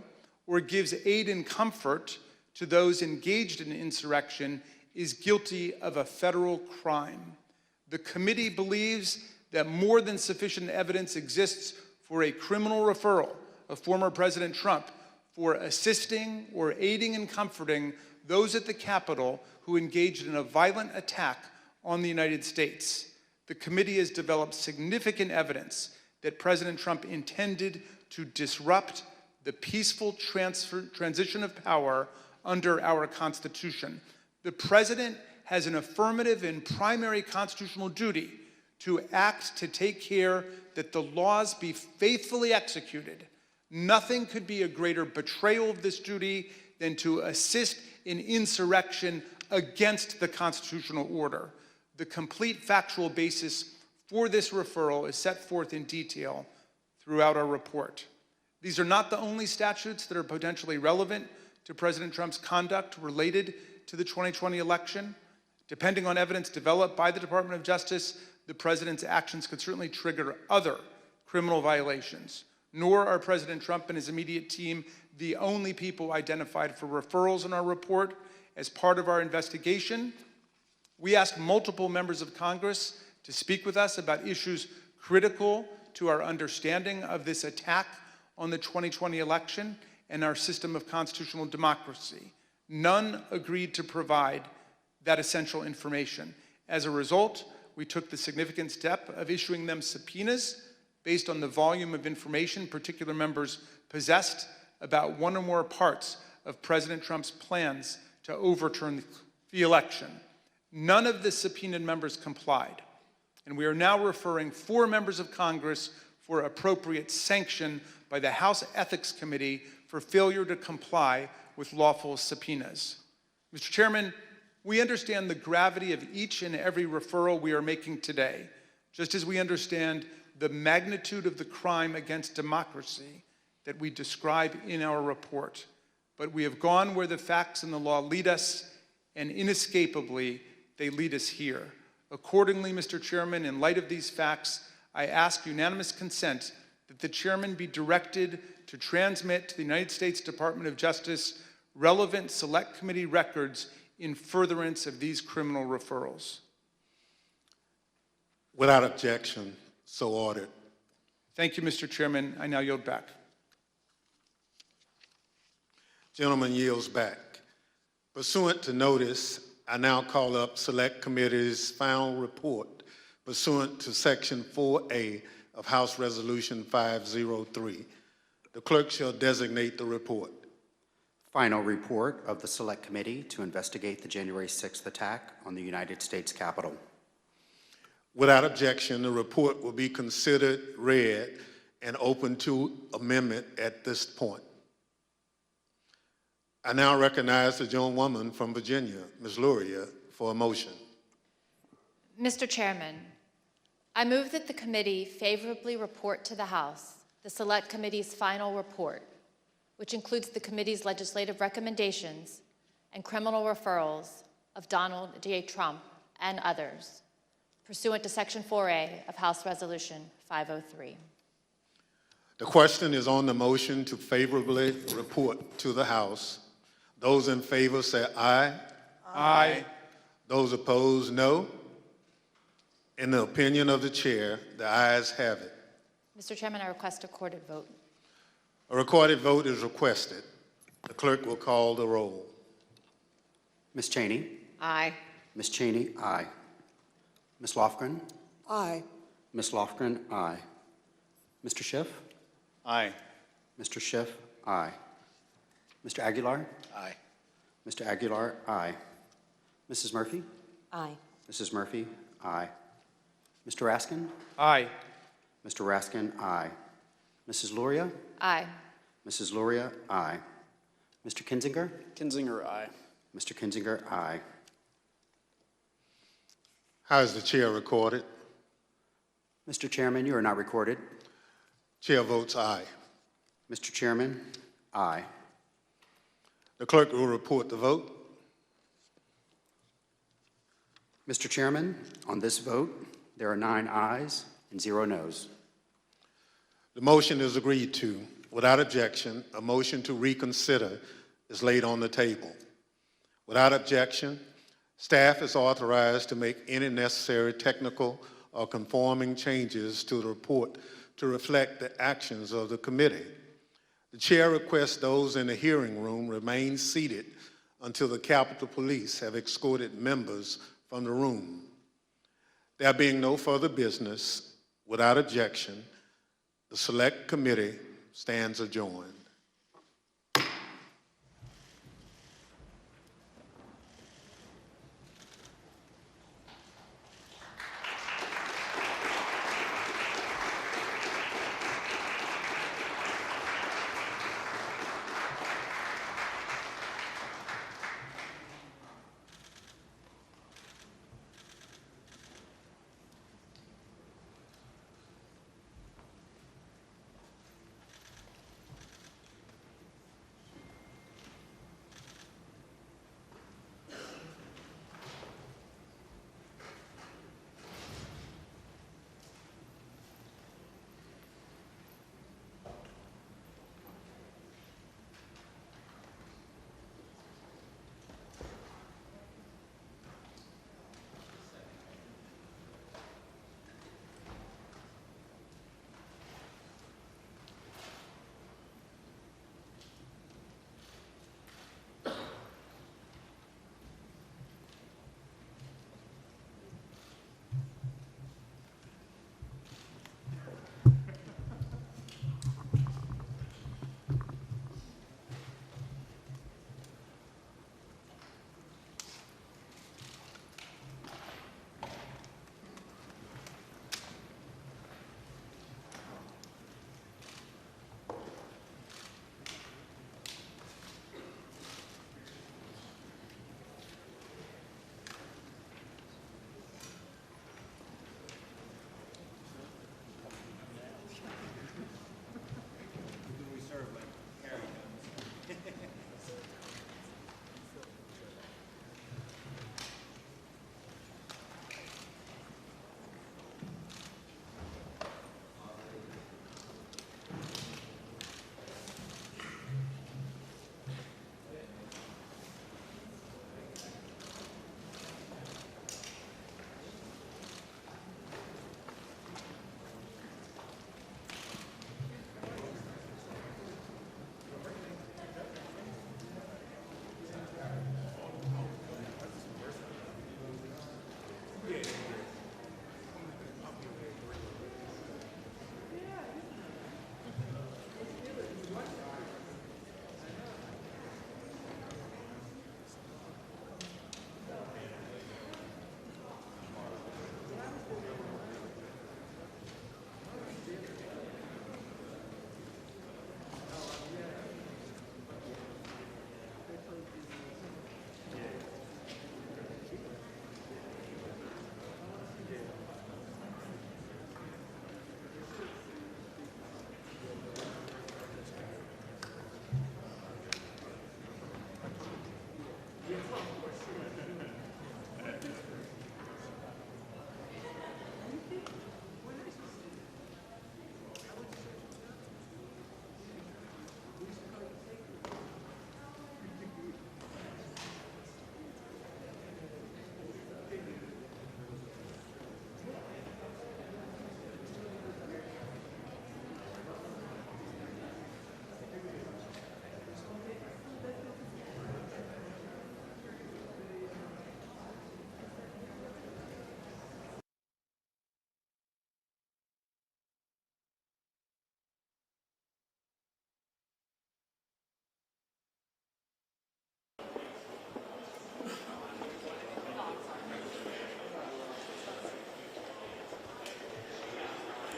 [SPEAKER 17] or gives aid and comfort to those engaged in insurrection is guilty of a federal crime. The committee believes that more than sufficient evidence exists for a criminal referral of former President Trump for assisting or aiding and comforting those at the Capitol who engaged in a violent attack on the United States. The committee has developed significant evidence that President Trump intended to disrupt the peaceful transition of power under our Constitution. The President has an affirmative and primary constitutional duty to act to take care that the laws be faithfully executed. Nothing could be a greater betrayal of this duty than to assist in insurrection against the constitutional order. The complete factual basis for this referral is set forth in detail throughout our report. These are not the only statutes that are potentially relevant to President Trump's conduct related to the 2020 election. Depending on evidence developed by the Department of Justice, the President's actions could certainly trigger other criminal violations. Nor are President Trump and his immediate team the only people identified for referrals in our report. As part of our investigation, we asked multiple members of Congress to speak with us about issues critical to our understanding of this attack on the 2020 election and our system of constitutional democracy. None agreed to provide that essential information. As a result, we took the significant step of issuing them subpoenas based on the volume of information particular members possessed about one or more parts of President Trump's plans to overturn the election. None of the subpoenaed members complied, and we are now referring 4 members of Congress for appropriate sanction by the House Ethics Committee for failure to comply with lawful subpoenas. Mr. Chairman, we understand the gravity of each and every referral we are making today, just as we understand the magnitude of the crime against democracy that we describe in our report. But we have gone where the facts and the law lead us, and inescapably, they lead us here. Accordingly, Mr. Chairman, in light of these facts, I ask unanimous consent that the chairman be directed to transmit to the United States Department of Justice relevant Select Committee records in furtherance of these criminal referrals.
[SPEAKER 8] Without objection, so ordered.
[SPEAKER 17] Thank you, Mr. Chairman. I now yield back.
[SPEAKER 8] Gentleman yields back. Pursuant to notice, I now call up Select Committee's final report pursuant to Section 4A of House Resolution 503. The clerk shall designate the report.
[SPEAKER 18] Final report of the Select Committee to investigate the January 6th attack on the United States Capitol.
[SPEAKER 8] Without objection, the report will be considered read and open to amendment at this point. I now recognize the gentlewoman from Virginia, Ms. Luria, for a motion.
[SPEAKER 14] Mr. Chairman, I move that the committee favorably report to the House the Select Committee's final report, which includes the committee's legislative recommendations and criminal referrals of Donald J. Trump and others, pursuant to Section 4A of House Resolution 503.
[SPEAKER 8] The question is on the motion to favorably report to the House. Those in favor say aye.
[SPEAKER 17] Aye.
[SPEAKER 8] Those opposed, no. In the opinion of the chair, the ayes have it.
[SPEAKER 14] Mr. Chairman, I request a recorded vote.
[SPEAKER 8] A recorded vote is requested. The clerk will call the roll.
[SPEAKER 18] Ms. Cheney?
[SPEAKER 3] Aye.
[SPEAKER 18] Ms. Cheney, aye. Ms. Lofgren?
[SPEAKER 9] Aye.
[SPEAKER 18] Ms. Lofgren, aye. Mr. Schiff?
[SPEAKER 1] Aye.
[SPEAKER 18] Mr. Schiff, aye. Mr. Aguilar?
[SPEAKER 4] Aye.
[SPEAKER 18] Mr. Aguilar, aye. Mrs. Murphy?
[SPEAKER 12] Aye.
[SPEAKER 18] Mrs. Murphy, aye. Mr. Raskin?
[SPEAKER 17] Aye.
[SPEAKER 18] Mr. Raskin, aye. Mrs. Luria?
[SPEAKER 14] Aye.
[SPEAKER 18] Mrs. Luria, aye. Mr. Kinzinger?
[SPEAKER 11] Kinzinger, aye.
[SPEAKER 18] Mr. Kinzinger, aye.
[SPEAKER 8] How is the chair recorded?
[SPEAKER 18] Mr. Chairman, you are not recorded.
[SPEAKER 8] Chair votes aye.
[SPEAKER 18] Mr. Chairman, aye.
[SPEAKER 8] The clerk will report the vote.
[SPEAKER 18] Mr. Chairman, on this vote, there are 9 ayes and 0 noes.
[SPEAKER 8] The motion is agreed to. Without objection, a motion to reconsider is laid on the table. Without objection, staff is authorized to make any necessary technical or conforming changes to the report to reflect the actions of the committee. The chair requests those in the hearing room remain seated until the Capitol Police have escorted members from the room. There being no further business, without objection, the Select Committee stands adjourned.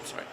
[SPEAKER 4] Sorry.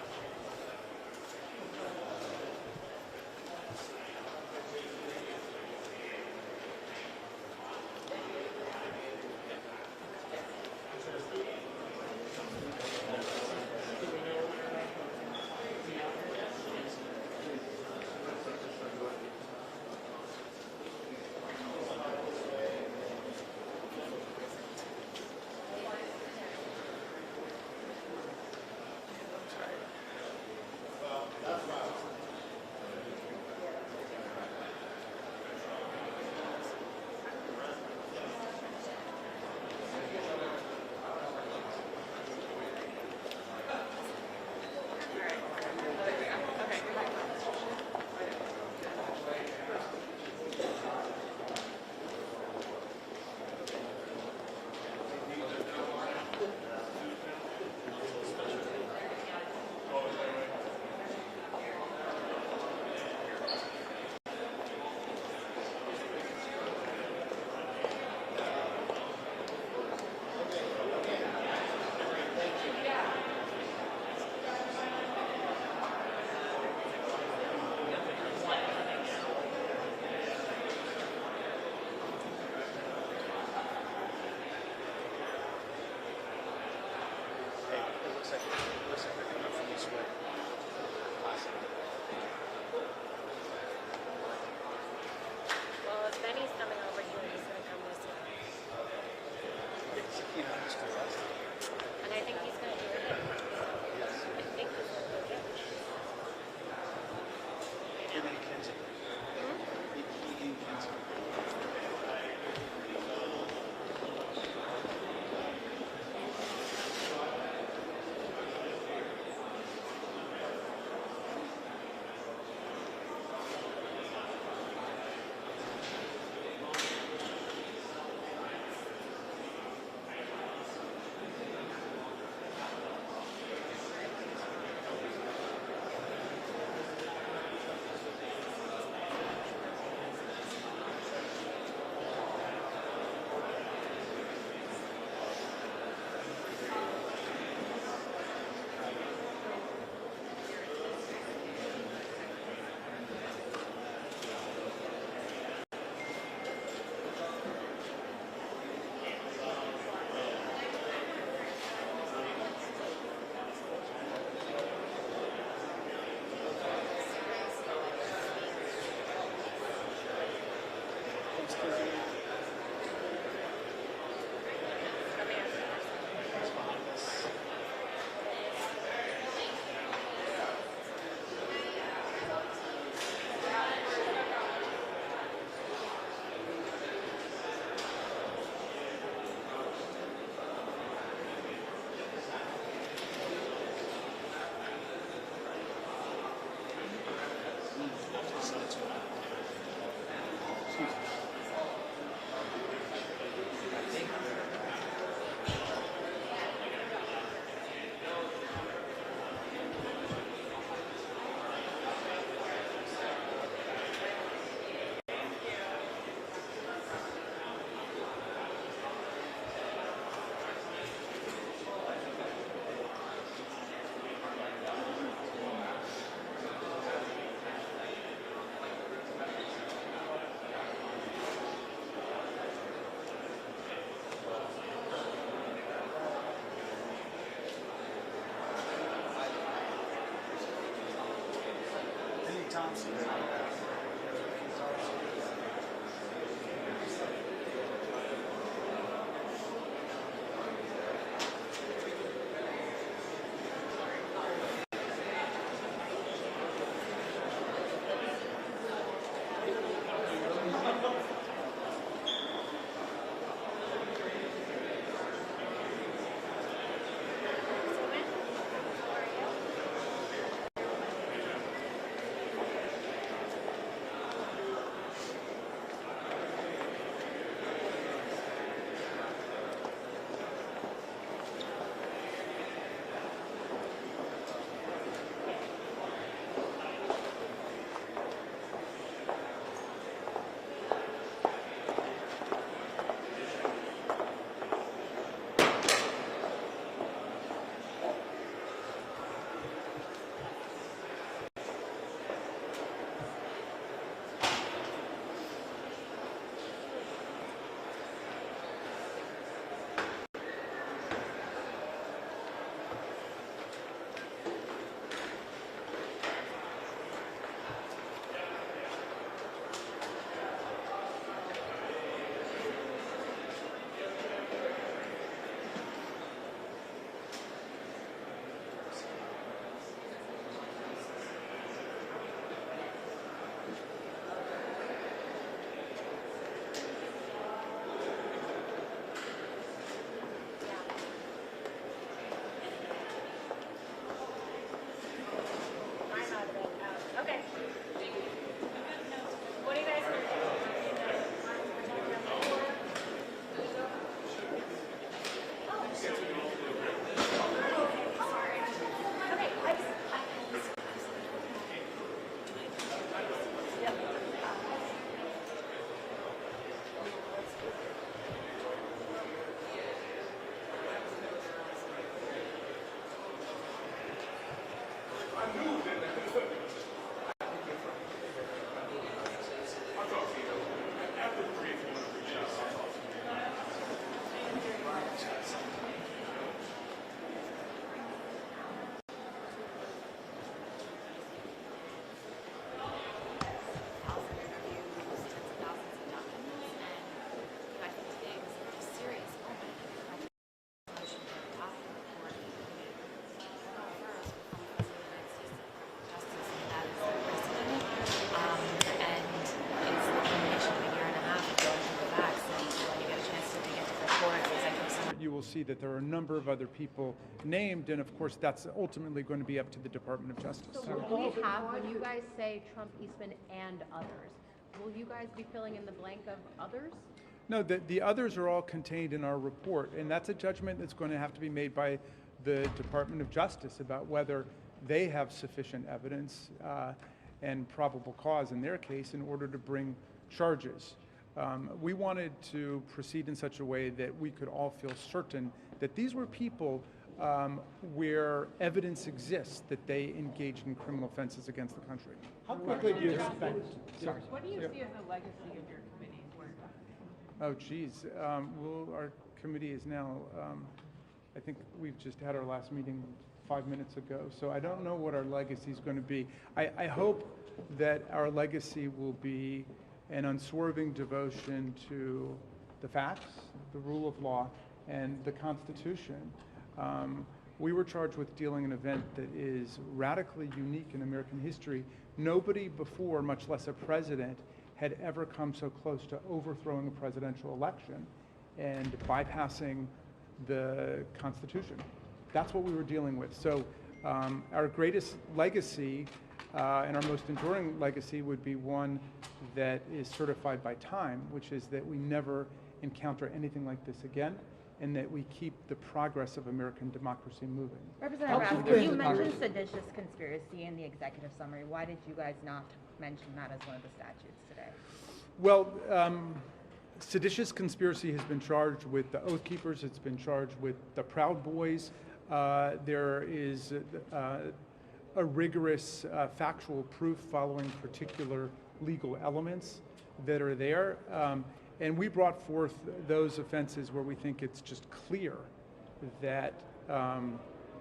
[SPEAKER 10] Well, if Benny's coming over here, he's gonna come this way. And I think he's gonna do it. I think he's gonna do it.
[SPEAKER 11] Thompson.
[SPEAKER 17] see that there are a number of other people named, and of course, that's ultimately going to be up to the Department of Justice.
[SPEAKER 14] So will we have, when you guys say Trump, Eastman, and others, will you guys be filling in the blank of others?
[SPEAKER 17] No, the others are all contained in our report, and that's a judgment that's going to have to be made by the Department of Justice about whether they have sufficient evidence and probable cause in their case in order to bring charges. We wanted to proceed in such a way that we could all feel certain that these were people where evidence exists that they engaged in criminal offenses against the country.
[SPEAKER 2] How quickly do you expect? Sorry.
[SPEAKER 19] What do you see as the legacy of your committee's work?
[SPEAKER 17] Oh, geez. Well, our committee is now, I think we've just had our last meeting 5 minutes ago, so I don't know what our legacy is going to be. I hope that our legacy will be an unswerving devotion to the facts, the rule of law, and the Constitution. We were charged with dealing an event that is radically unique in American history. Nobody before, much less a president, had ever come so close to overthrowing a presidential election and bypassing the Constitution. That's what we were dealing with. So our greatest legacy and our most enduring legacy would be one that is certified by time, which is that we never encounter anything like this again, and that we keep the progress of American democracy moving.
[SPEAKER 19] Representative Raskin, you mentioned seditious conspiracy in the executive summary. Why did you guys not mention that as one of the statutes today?
[SPEAKER 17] Well, seditious conspiracy has been charged with the Oath Keepers. It's been charged with the Proud Boys. There is a rigorous factual proof following particular legal elements that are there. And we brought forth those offenses where we think it's just clear that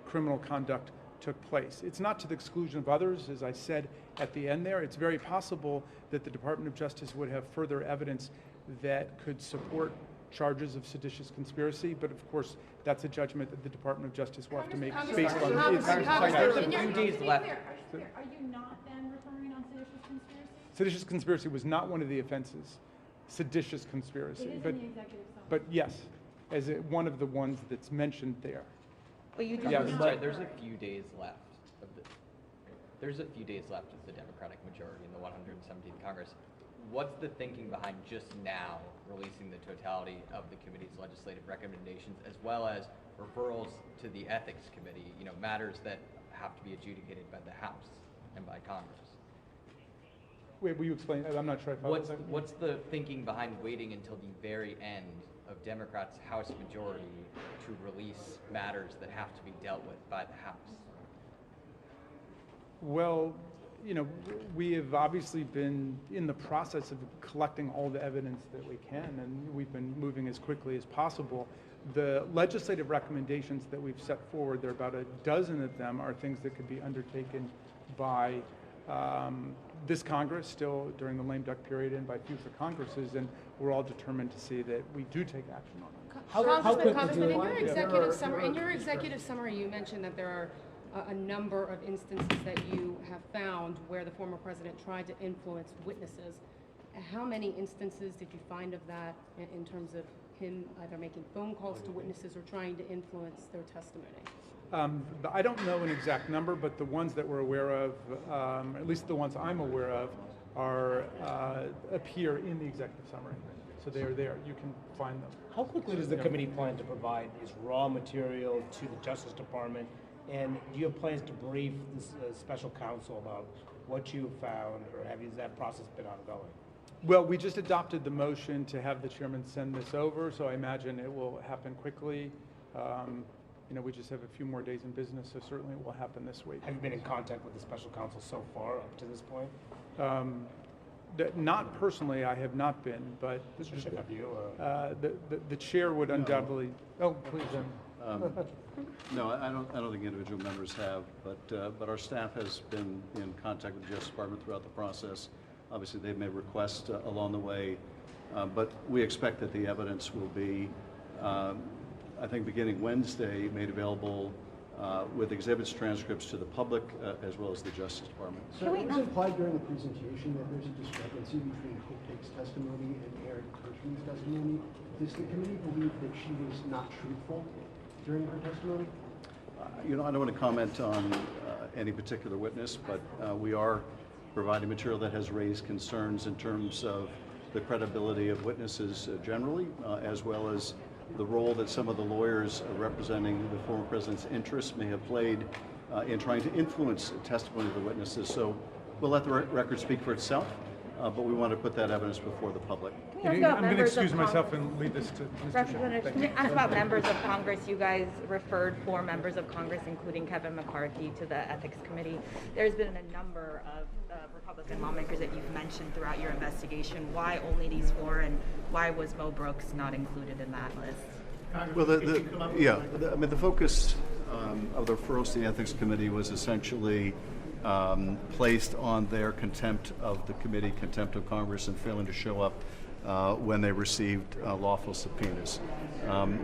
[SPEAKER 17] criminal conduct took place. It's not to the exclusion of others, as I said at the end there. It's very possible that the Department of Justice would have further evidence that could support charges of seditious conspiracy, but of course, that's a judgment that the Department of Justice will have to make based on its...
[SPEAKER 2] There's a few days left.
[SPEAKER 19] Are you not then referring on seditious conspiracy?
[SPEAKER 17] Seditious conspiracy was not one of the offenses. Seditious conspiracy.
[SPEAKER 19] It is
[SPEAKER 17] but,
[SPEAKER 19] in the executive summary.
[SPEAKER 17] But yes, as one of the ones that's mentioned there.
[SPEAKER 19] Well, you
[SPEAKER 17] Yes.
[SPEAKER 2] Sorry, there's a few days left of the. There's a few days left of the Democratic majority in the 117th Congress. What's the thinking behind just now releasing the totality of the committee's legislative recommendations, as well as referrals to the Ethics Committee? You know, matters that have to be adjudicated by the House and by Congress.
[SPEAKER 17] Wait, will you explain? I'm not sure I followed that.
[SPEAKER 2] What's the thinking behind waiting until the very end of Democrats' House majority to release matters that have to be dealt with by the House?
[SPEAKER 17] Well, you know, we have obviously been in the process of collecting all the evidence that we can, and we've been moving as quickly as possible. The legislative recommendations that we've set forward, there are about a dozen of them, are things that could be undertaken by this Congress still during the lame duck period and by future Congresses, and we're all determined to see that we do take action on them.
[SPEAKER 19] Congressman, in your executive summary, you mentioned that there are a number of instances that you have found where the former president tried to influence witnesses. How many instances did you find of that in terms of him either making phone calls to witnesses or trying to influence their testimony?
[SPEAKER 17] I don't know an exact number, but the ones that we're aware of, at least the ones I'm aware of, appear in the executive summary. So they are there. You can find them.
[SPEAKER 2] How quickly does the committee plan to provide this raw material to the Justice Department? And do you have plans to brief this special counsel about what you found, or has that process been ongoing?
[SPEAKER 17] Well, we just adopted the motion to have the chairman send this over, so I imagine it will happen quickly. You know, we just have a few more days in business, so certainly it will happen this week.
[SPEAKER 2] Have you been in contact with the special counsel so far up to this point?
[SPEAKER 17] Not personally, I have not been, but
[SPEAKER 2] Have you?
[SPEAKER 17] the chair would undoubtedly. Oh, please.
[SPEAKER 1] No, I don't think individual members have, but our staff has been in contact with the Justice Department throughout the process. Obviously, they've made requests along the way, but we expect that the evidence will be, I think, beginning Wednesday, made available with exhibits, transcripts to the public, as well as the Justice Department.
[SPEAKER 6] So it was implied during the presentation that there's a discrepancy between Hope Take's testimony and Eric Kirschman's testimony. Does the committee believe that she was not truthful during her testimony?
[SPEAKER 1] I don't want to comment on any particular witness, but we are providing material that has raised concerns in terms of the credibility of witnesses generally, as well as the role that some of the lawyers representing the former president's interests may have played in trying to influence testimony of the witnesses. So we'll let the record speak for itself, but we want to put that evidence before the public.
[SPEAKER 17] I'm going to excuse myself and leave this to Mr.
[SPEAKER 7] Representative, can we ask about members of Congress? You guys referred 4 members of Congress, including Kevin McCarthy, to the Ethics Committee. There's been a number of Republican lawmakers that you've mentioned throughout your investigation. Why only these 4, and why was Mo Brooks not included in that list?
[SPEAKER 1] Well, the focus of the referrals to the Ethics Committee was essentially placed on their contempt of the committee, contempt of Congress, and failing to show up when they received lawful subpoenas.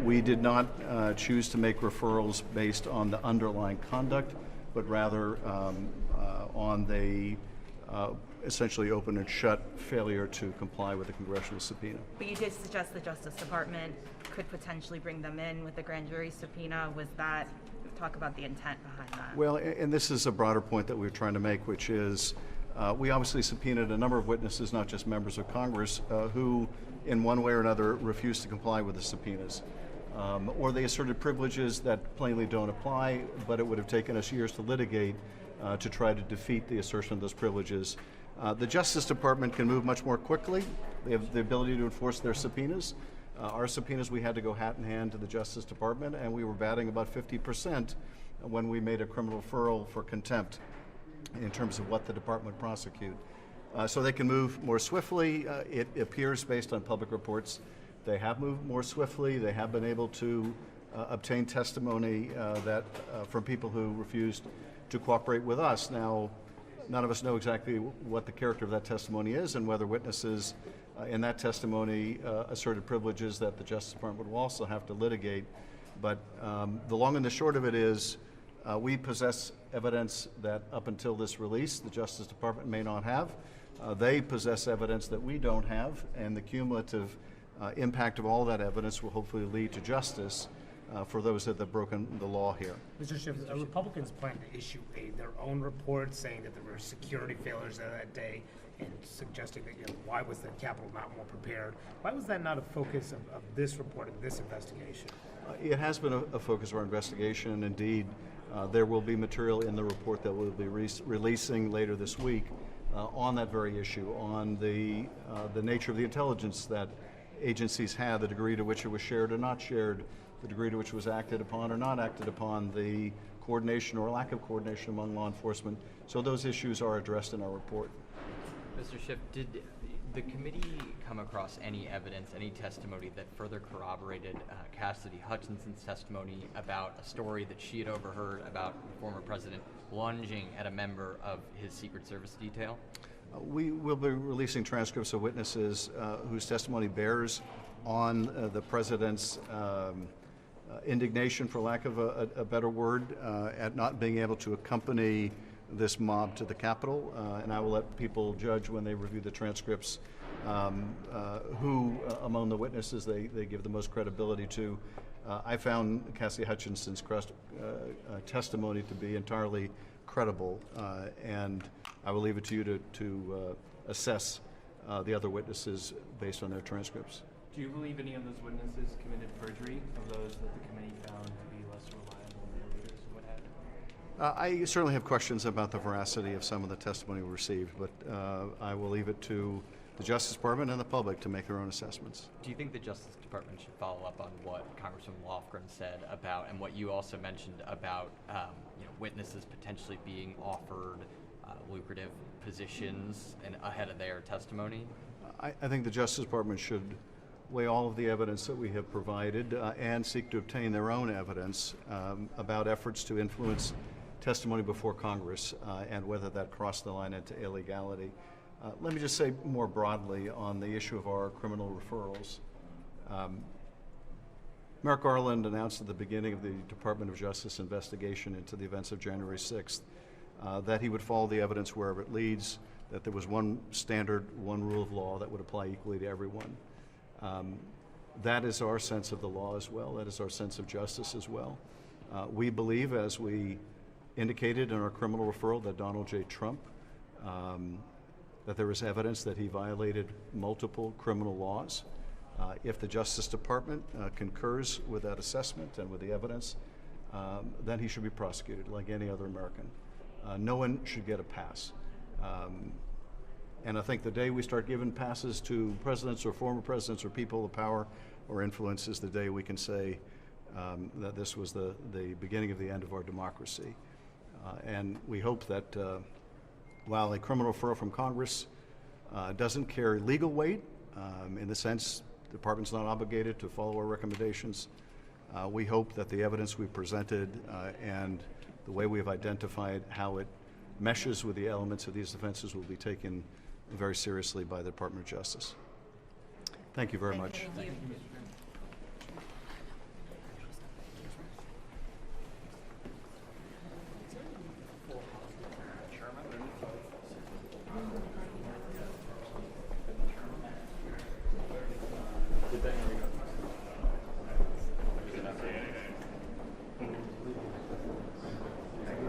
[SPEAKER 1] We did not choose to make referrals based on the underlying conduct, but rather on the essentially open and shut failure to comply with the congressional subpoena.
[SPEAKER 7] But you did suggest the Justice Department could potentially bring them in with a grand jury subpoena. Was that, talk about the intent behind that?
[SPEAKER 1] Well, and this is a broader point that we're trying to make, which is we obviously subpoenaed a number of witnesses, not just members of Congress, who in one way or another refused to comply with the subpoenas. Or they asserted privileges that plainly don't apply, but it would have taken us years to litigate to try to defeat the assertion of those privileges. The Justice Department can move much more quickly. They have the ability to enforce their subpoenas. Our subpoenas, we had to go hat in hand to the Justice Department, and we were batting about 50% when we made a criminal referral for contempt in terms of what the department would prosecute. So they can move more swiftly. It appears, based on public reports, they have moved more swiftly. They have been able to obtain testimony from people who refused to cooperate with us. Now, none of us know exactly what the character of that testimony is and whether witnesses in that testimony asserted privileges that the Justice Department will also have to litigate. But the long and the short of it is we possess evidence that up until this release, the Justice Department may not have. They possess evidence that we don't have, and the cumulative impact of all that evidence will hopefully lead to justice for those that have broken the law here.
[SPEAKER 20] Mr. Schiff, Republicans plan to issue their own report saying that there were security failures that day and suggesting that, why was the Capitol not more prepared? Why was that not a focus of this report and this investigation?
[SPEAKER 1] It has been a focus of our investigation. Indeed, there will be material in the report that we'll be releasing later this week on that very issue, on the nature of the intelligence that agencies had, the degree to which it was shared or not shared, the degree to which it was acted upon or not acted upon, the coordination or lack of coordination among law enforcement. So those issues are addressed in our report.
[SPEAKER 2] Mr. Schiff, did the committee come across any evidence, any testimony that further corroborated Cassidy Hutchinson's testimony about a story that she had overheard about the former president lunging at a member of his Secret Service detail?
[SPEAKER 1] We will be releasing transcripts of witnesses whose testimony bears on the president's indignation, for lack of a better word, at not being able to accompany this mob to the Capitol, and I will let people judge when they review the transcripts who among the witnesses they give the most credibility to. I found Cassidy Hutchinson's testimony to be entirely credible, and I will leave it to you to assess the other witnesses based on their transcripts.
[SPEAKER 21] Do you believe any of those witnesses committed perjury, of those that the committee found to be less reliable than their leaders and what have you?
[SPEAKER 1] I certainly have questions about the veracity of some of the testimony we received, but I will leave it to the Justice Department and the public to make their own assessments.
[SPEAKER 2] Do you think the Justice Department should follow up on what Congressman Lofgren said about, and what you also mentioned about witnesses potentially being offered lucrative positions and ahead of their testimony?
[SPEAKER 1] I think the Justice Department should weigh all of the evidence that we have provided and seek to obtain their own evidence about efforts to influence testimony before Congress and whether that crossed the line into illegality. Let me just say more broadly on the issue of our criminal referrals. Merrick Garland announced at the beginning of the Department of Justice investigation into the events of January 6th that he would follow the evidence wherever it leads, that there was one standard, one rule of law that would apply equally to everyone. That is our sense of the law as well. That is our sense of justice as well. We believe, as we indicated in our criminal referral, that Donald J. Trump, that there is evidence that he violated multiple criminal laws. If the Justice Department concurs with that assessment and with the evidence, then he should be prosecuted like any other American. No one should get a pass. And I think the day we start giving passes to presidents or former presidents or people of power or influence is the day we can say that this was the beginning of the end of our democracy. And we hope that while a criminal referral from Congress doesn't carry legal weight, in the sense the department's not obligated to follow our recommendations, we hope that the evidence we've presented and the way we've identified how it meshes with the elements of these offenses will be taken very seriously by the Department of Justice. Thank you very much.
[SPEAKER 2] Thank you, Mr. Chairman.